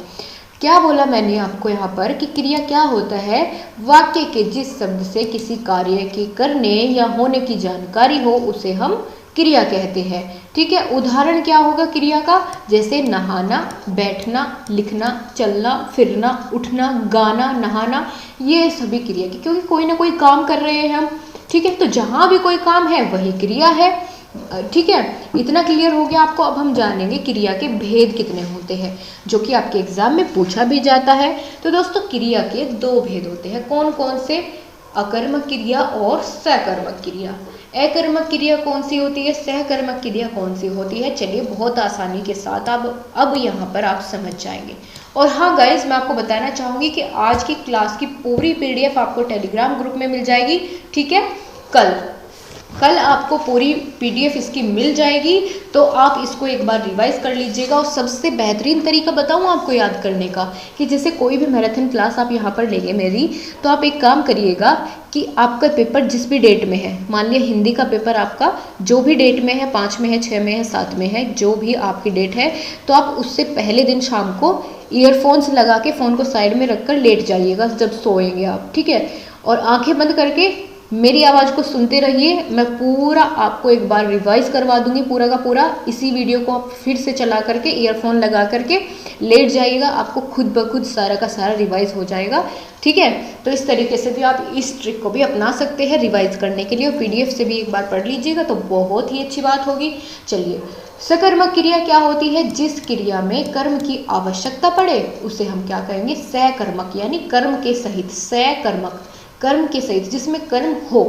क्या बोला मैंने आपको यहाँ पर कि क्रिया क्या होता है, वाक्य के जिस शब्द से किसी कार्य के करने या होने की जानकारी हो उसे हम क्रिया कहते हैं, ठीक है। उदाहरण क्या होगा क्रिया का, जैसे नहाना, बैठना, लिखना, चलना, फिरना, उठना, गाना, नहाना, ये सभी क्रिया की, क्योंकि कोई ना कोई काम कर रहे हैं हम, ठीक है, तो जहाँ भी कोई काम है वही क्रिया है, ठीक है। इतना क्लियर हो गया आपको। अब हम जानेंगे क्रिया के भेद कितने होते हैं, जो कि आपके एग्जाम में पूछा भी जाता है। तो दोस्तों क्रिया के दो भेद होते हैं, कौन कौन से, अकर्मक क्रिया और सकर्मक क्रिया। अकर्मक क्रिया कौन सी होती है, सहकर्मक क्रिया कौन सी होती है, चलिए बहुत आसानी के साथ अब यहाँ पर आप समझ जाएंगे। और हाँ गाइज, मैं आपको बताना चाहूँगी कि आज की क्लास की पूरी PDF आपको टेलीग्राम ग्रुप में मिल जाएगी, ठीक है। कल कल आपको पूरी PDF इसकी मिल जाएगी, तो आप इसको एक बार रिवाइज कर लीजिएगा। और सबसे बेहतरीन तरीका बताऊँ आपको याद करने का, कि जैसे कोई भी मैराथन क्लास आप यहाँ पर लेंगे मेरी, तो आप एक काम करिएगा कि आपका पेपर जिस भी डेट में है, मान लिया हिंदी का पेपर आपका जो भी डेट में है, 5 में है, 6 में है, 7 में है, जो भी आपकी डेट है, तो आप उससे पहले दिन शाम को ईयरफोन्स लगा के फ़ोन को साइड में रखकर लेट जाइएगा जब सोएंगे आप, ठीक है। और आंखें बंद करके मेरी आवाज़ को सुनते रहिए। मैं पूरा आपको एक बार रिवाइज करवा दूंगी, पूरा का पूरा। इसी वीडियो को आप फिर से चला करके ईयरफोन लगा करके लेट जाइएगा, आपको खुद ब खुद सारा का सारा रिवाइज हो जाएगा, ठीक है। तो इस तरीके से भी आप इस ट्रिक को भी अपना सकते हैं रिवाइज करने के लिए, और PDF से भी एक बार पढ़ लीजिएगा तो बहुत ही अच्छी बात होगी। चलिए, सकर्मक क्रिया क्या होती है? जिस क्रिया में कर्म की आवश्यकता पड़े उसे हम क्या कहेंगे? सकर्मक, यानी कर्म के सहित। सकर्मक, कर्म के सहित, जिसमें कर्म हो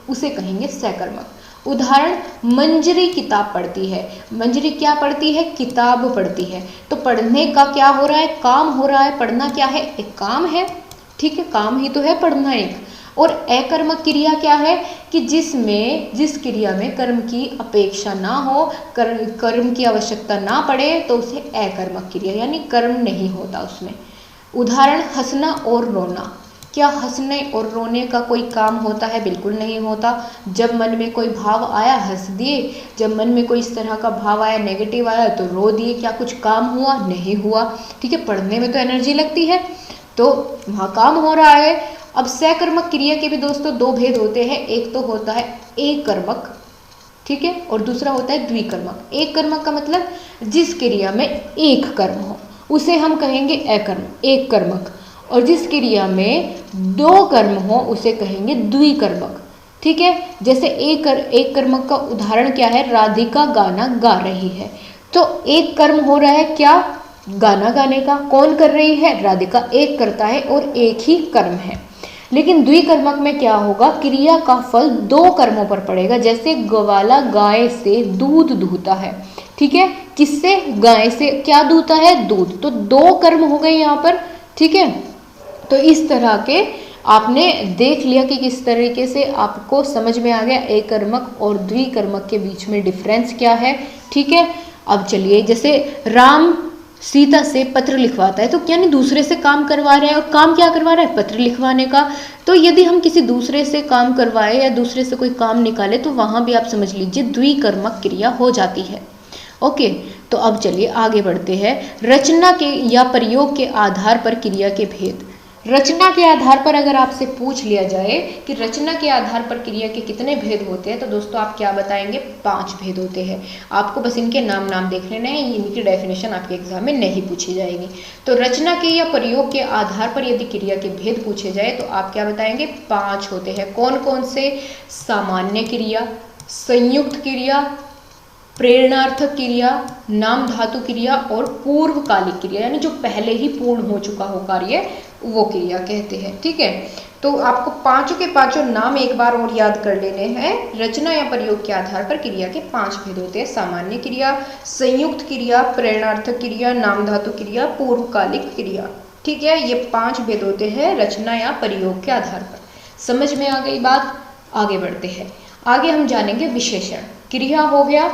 उसे कहेंगे सकर्मक। उदाहरण, मंजरी किताब पढ़ती है। मंजरी क्या पढ़ती है? किताब पढ़ती है। तो पढ़ने का क्या हो रहा है? काम हो रहा है। पढ़ना क्या है? एक काम है, ठीक है, काम ही तो है पढ़ना एक। और अकर्मक क्रिया क्या है? कि जिस क्रिया में कर्म की अपेक्षा ना हो, कर्म की आवश्यकता ना पड़े, तो उसे अकर्मक क्रिया, यानी कर्म नहीं होता उसमें। उदाहरण, हंसना और रोना। क्या हंसने और रोने का कोई काम होता है? बिल्कुल नहीं होता। जब मन में कोई भाव आया हंस दिए, जब मन में कोई इस तरह का भाव आया, नेगेटिव आया, तो रो दिए। क्या कुछ काम हुआ? नहीं हुआ, ठीक है। पढ़ने में तो एनर्जी लगती है, तो वहाँ काम हो रहा है। अब सकर्मक क्रिया के भी दोस्तों दो भेद होते हैं। एक तो होता है एककर्मक, ठीक है, और दूसरा होता है द्विकर्मक। एककर्मक का मतलब जिस क्रिया में एक कर्म हो उसे हम कहेंगे एककर्मक, और जिस क्रिया में दो कर्म हो उसे कहेंगे द्विकर्मक, ठीक है। जैसे एक कर्मक का उदाहरण क्या है? राधिका गाना गा रही है। तो एक कर्म हो रहा है क्या? गाना गाने का। कौन कर रही है? राधिका। एक करता है और एक ही कर्म है। लेकिन द्विकर्मक में क्या होगा? क्रिया का फल दो कर्मों पर पड़ेगा। जैसे ग्वाला गाय से दूध दूहता है, ठीक है। किससे? गाय से। क्या दूहता है? दूध। तो दो कर्म हो गए यहाँ पर, ठीक है। तो इस तरह के आपने देख लिया कि किस तरीके से आपको समझ में आ गया एककर्मक और द्विकर्मक के बीच में डिफरेंस क्या है, ठीक है। अब चलिए, जैसे राम सीता से पत्र लिखवाता है, तो यानी दूसरे से काम करवा रहा है। और काम क्या करवा रहा है? पत्र लिखवाने का। तो यदि हम किसी दूसरे से काम करवाए या दूसरे से कोई काम निकाले, तो वहाँ भी आप समझ लीजिए द्विकर्मक क्रिया हो जाती है। ओके, तो अब चलिए आगे बढ़ते हैं। रचना के या प्रयोग के आधार पर क्रिया के भेद। रचना के आधार पर अगर आपसे पूछ लिया जाए कि रचना के आधार पर क्रिया के कितने भेद होते हैं, तो दोस्तों आप क्या बताएंगे? 5 भेद होते हैं। आपको बस इनके नाम देख लेने हैं, इनकी डेफिनेशन आपके एग्जाम में नहीं पूछी जाएगी। तो रचना के या प्रयोग के आधार पर यदि क्रिया के भेद पूछे जाए तो आप क्या बताएंगे? 5 होते हैं। कौन कौन से? सामान्य क्रिया, संयुक्त क्रिया, प्रेरणार्थक क्रिया, नाम धातु क्रिया और पूर्वकालिक क्रिया, यानी जो पहले ही पूर्ण हो चुका हो कार्य, वो क्रिया कहते हैं, ठीक है। तो आपको पांचों के पांचों नाम एक बार और याद कर लेने हैं। रचना या प्रयोग के आधार पर क्रिया के 5 भेद होते हैं। सामान्य क्रिया, संयुक्त क्रिया, प्रेरणार्थक क्रिया, नाम धातु क्रिया, पूर्वकालिक क्रिया, ठीक है। ये 5 भेद होते हैं रचना या प्रयोग के आधार पर। समझ में आ गई बात? आगे बढ़ते हैं। आगे हम जानेंगे विशेषण। क्रिया हो गया,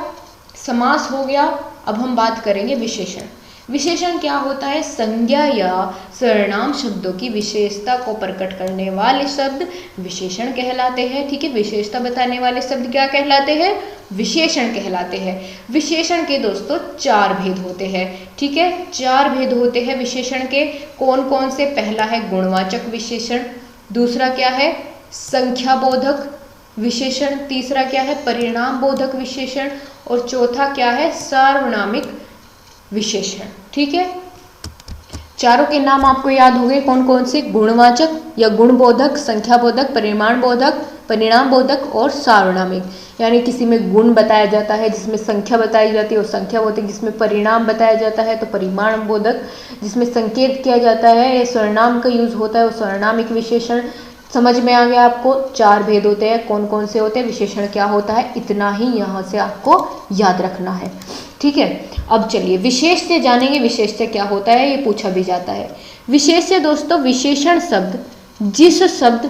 समास हो गया, अब हम बात करेंगे विशेषण। विशेषण क्या होता है? संज्ञा या सर्वनाम शब्दों की विशेषता को प्रकट करने वाले शब्द विशेषण कहलाते हैं, ठीक है। विशेषता बताने वाले शब्द क्या कहलाते हैं? विशेषण कहलाते हैं। विशेषण के दोस्तों 4 भेद होते हैं, ठीक है। 4 भेद होते हैं विशेषण के। कौन कौन से? पहला है गुणवाचक विशेषण, दूसरा क्या है? संख्याबोधक विशेषण, तीसरा क्या है? परिणाम बोधक विशेषण, और चौथा क्या है? सार्वनामिक विशेषण, ठीक है। चारों के नाम आपको याद हो गए कौन कौन से? गुणवाचक या गुणबोधक, संख्याबोधक, परिमाण बोधक, परिणाम बोधक और सार्वनामिक। यानी किसी में गुण बताया जाता है, जिसमें संख्या बताई जाती है, और संख्या बोधक। जिसमें परिणाम बताया जाता है तो परिमाण बोधक। जिसमें संकेत किया जाता है या सर्वनाम का यूज होता है वो सार्वनामिक विशेषण। समझ में आ गया आपको? 4 भेद होते हैं। कौन कौन से होते हैं? विशेषण क्या होता है, इतना ही यहाँ से आपको याद रखना है, ठीक है। अब चलिए विशेष से जानेंगे। विशेष से क्या होता है, ये पूछा भी जाता है। विशेष से दोस्तों, विशेषण शब्द जिस शब्द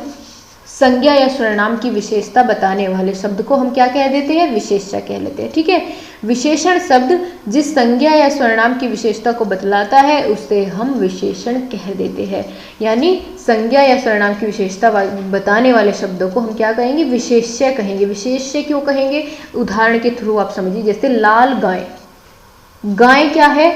संज्ञा या सर्वनाम की विशेषता बताने वाले शब्द को हम क्या कह देते हैं, विशेष्य कह लेते हैं। ठीक है, विशेषण शब्द जिस संज्ञा या सर्वनाम की विशेषता को बतलाता है उसे हम विशेषण कह देते हैं। यानी संज्ञा या सर्वनाम की विशेषता बताने वाले शब्दों को हम क्या कहेंगे, विशेष्य कहेंगे। विशेष्य क्यों कहेंगे, उदाहरण के थ्रू आप समझिए। जैसे लाल गाय, गाय क्या है,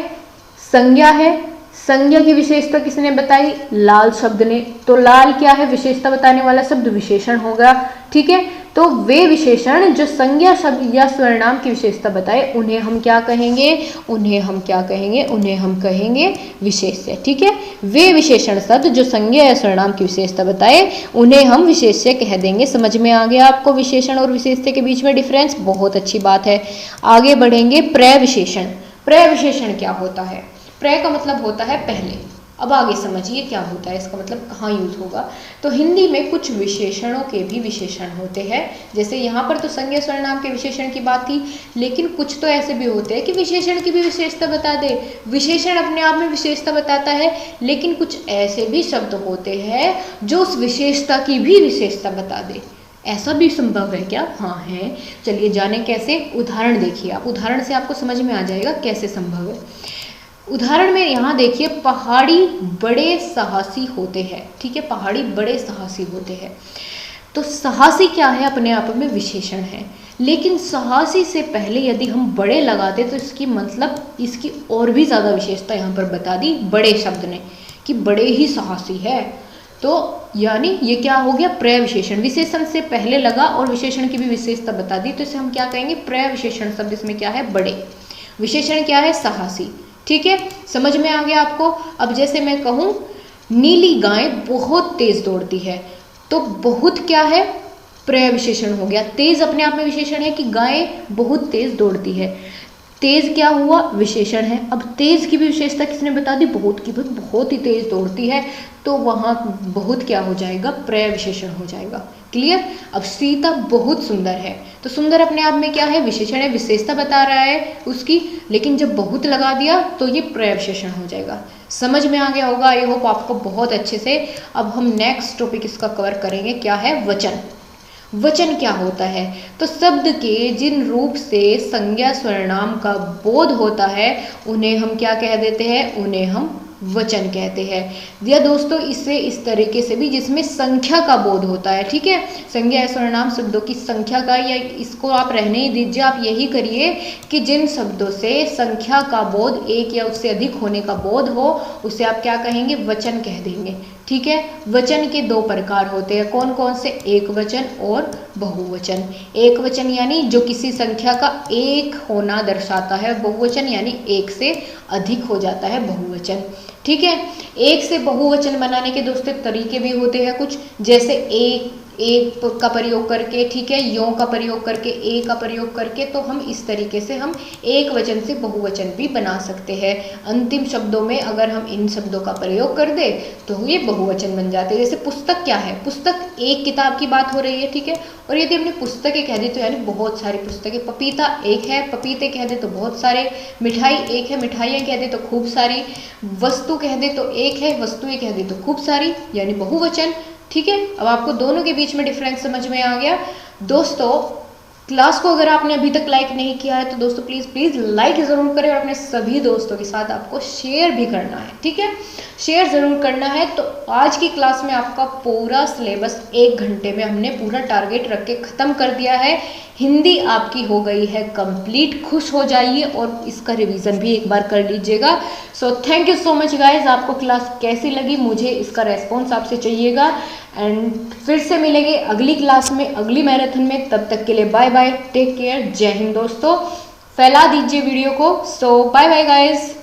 संज्ञा है। संज्ञा की विशेषता किसने बताई, लाल शब्द ने। तो लाल क्या है, विशेषता बताने वाला शब्द विशेषण होगा। ठीक है, तो वे विशेषण जो संज्ञा शब्द या सर्वनाम की विशेषता बताए उन्हें हम क्या कहेंगे, उन्हें हम क्या कहेंगे, उन्हें हम कहेंगे विशेष्य। ठीक है, वे विशेषण शब्द जो संज्ञा या सर्वनाम की विशेषता बताए उन्हें हम विशेष्य कह देंगे। समझ में आ गया आपको विशेषण और विशेष्य के बीच में डिफरेंस, बहुत अच्छी बात है। आगे बढ़ेंगे, प्रविशेषण। प्रविशेषण क्या होता है, प्र का मतलब होता है पहले। अब आगे समझिए क्या होता है, इसका मतलब कहाँ यूज होगा। तो हिंदी में कुछ विशेषणों के भी विशेषण होते हैं। जैसे यहाँ पर तो संज्ञा सर्वनाम के विशेषण की बात थी, लेकिन कुछ तो ऐसे भी होते हैं कि विशेषण की भी विशेषता बता दे। विशेषण अपने आप में विशेषता बताता है, लेकिन कुछ ऐसे भी शब्द होते हैं जो उस विशेषता की भी विशेषता बता दे। ऐसा भी संभव है क्या, हाँ है। चलिए जाने कैसे, उदाहरण देखिए आप। उदाहरण से आपको समझ में आ जाएगा कैसे संभव है। उदाहरण में यहाँ देखिए, पहाड़ी बड़े साहसी होते हैं। ठीक है, पहाड़ी बड़े साहसी होते हैं। तो साहसी क्या है, अपने आप में विशेषण है, लेकिन साहसी से पहले यदि हम बड़े लगाते तो इसकी मतलब इसकी और भी ज़्यादा विशेषता यहाँ पर बता दी बड़े शब्द ने, कि बड़े ही साहसी है। तो यानी ये क्या हो गया, प्रविशेषण। विशेषण से पहले लगा और विशेषण की भी विशेषता बता दी, तो इसे हम क्या कहेंगे, प्रविशेषण शब्द। इसमें क्या है, बड़े। विशेषण क्या है, साहसी। ठीक है, समझ में आ गया आपको। अब जैसे मैं कहूँ नीली गाय बहुत तेज दौड़ती है, तो बहुत क्या है, प्रविशेषण हो गया। तेज अपने आप में विशेषण है कि गाय बहुत तेज दौड़ती है। तेज क्या हुआ, विशेषण है। अब तेज की भी विशेषता किसने बता दी, बहुत की, बहुत ही तेज दौड़ती है, तो वहाँ बहुत क्या हो जाएगा, प्रविशेषण हो जाएगा। क्लियर। अब सीता बहुत सुंदर है, तो सुंदर अपने आप में क्या है, विशेषण है, विशेषता बता रहा है उसकी, लेकिन जब बहुत लगा दिया तो ये प्रविशेषण हो जाएगा। समझ में आ गया होगा, आई होप आपको बहुत अच्छे से। अब हम नेक्स्ट टॉपिक इसका कवर करेंगे, क्या है, वचन। वचन क्या होता है, तो शब्द के जिन रूप से संज्ञा सर्वनाम का बोध होता है उन्हें हम क्या कह देते हैं, उन्हें हम वचन कहते हैं। या दोस्तों इससे इस तरीके से भी जिसमें संख्या का बोध होता है। ठीक है, संज्ञा या सर्वनाम शब्दों की संख्या का, या इसको आप रहने ही दीजिए, आप यही करिए कि जिन शब्दों से संख्या का बोध, एक या उससे अधिक होने का बोध हो, उसे आप क्या कहेंगे, वचन कह देंगे। ठीक है, वचन के दो प्रकार होते हैं, कौन कौन से, एक वचन और बहुवचन। एक वचन यानी जो किसी संख्या का एक होना दर्शाता है, बहुवचन यानी एक से अधिक हो जाता है बहुवचन। ठीक है, एक से बहुवचन बनाने के दोस्तों तरीके भी होते हैं कुछ, जैसे एक का प्रयोग करके, ठीक है, यो का प्रयोग करके, ए का प्रयोग करके, तो हम इस तरीके से हम एक वचन से बहुवचन भी बना सकते हैं। अंतिम शब्दों में अगर हम इन शब्दों का प्रयोग कर दे तो ये बहुवचन बन जाते हैं। जैसे पुस्तक क्या है, पुस्तक एक किताब की बात हो रही है, ठीक है, और यदि हमने पुस्तकें कह दी तो यानी बहुत सारी पुस्तकें। पपीता एक है, पपीते कह दे तो बहुत सारे। मिठाई एक है, मिठाइयाँ कह दे तो खूब सारी। वस्तु कह दे तो एक है, वस्तुएं कह दे तो खूब सारी, यानी बहुवचन। ठीक है, अब आपको दोनों के बीच में डिफरेंस समझ में आ गया। दोस्तों क्लास को अगर आपने अभी तक लाइक नहीं किया है तो दोस्तों प्लीज़ लाइक ज़रूर करें और अपने सभी दोस्तों के साथ आपको शेयर भी करना है। ठीक है, शेयर ज़रूर करना है। तो आज की क्लास में आपका पूरा सिलेबस 1 घंटे में हमने पूरा टारगेट रख के ख़त्म कर दिया है। हिंदी आपकी हो गई है कंप्लीट, खुश हो जाइए और इसका रिवीजन भी एक बार कर लीजिएगा। So thank you so much guys. आपको क्लास कैसी लगी, मुझे इसका रेस्पॉन्स आपसे चाहिएगा। एंड फिर से मिलेंगे अगली क्लास में, अगली मैराथन में। तब तक के लिए बाय बाय, टेक केयर, जय हिंद दोस्तों। फैला दीजिए वीडियो को। सो बाय बाय गाइज।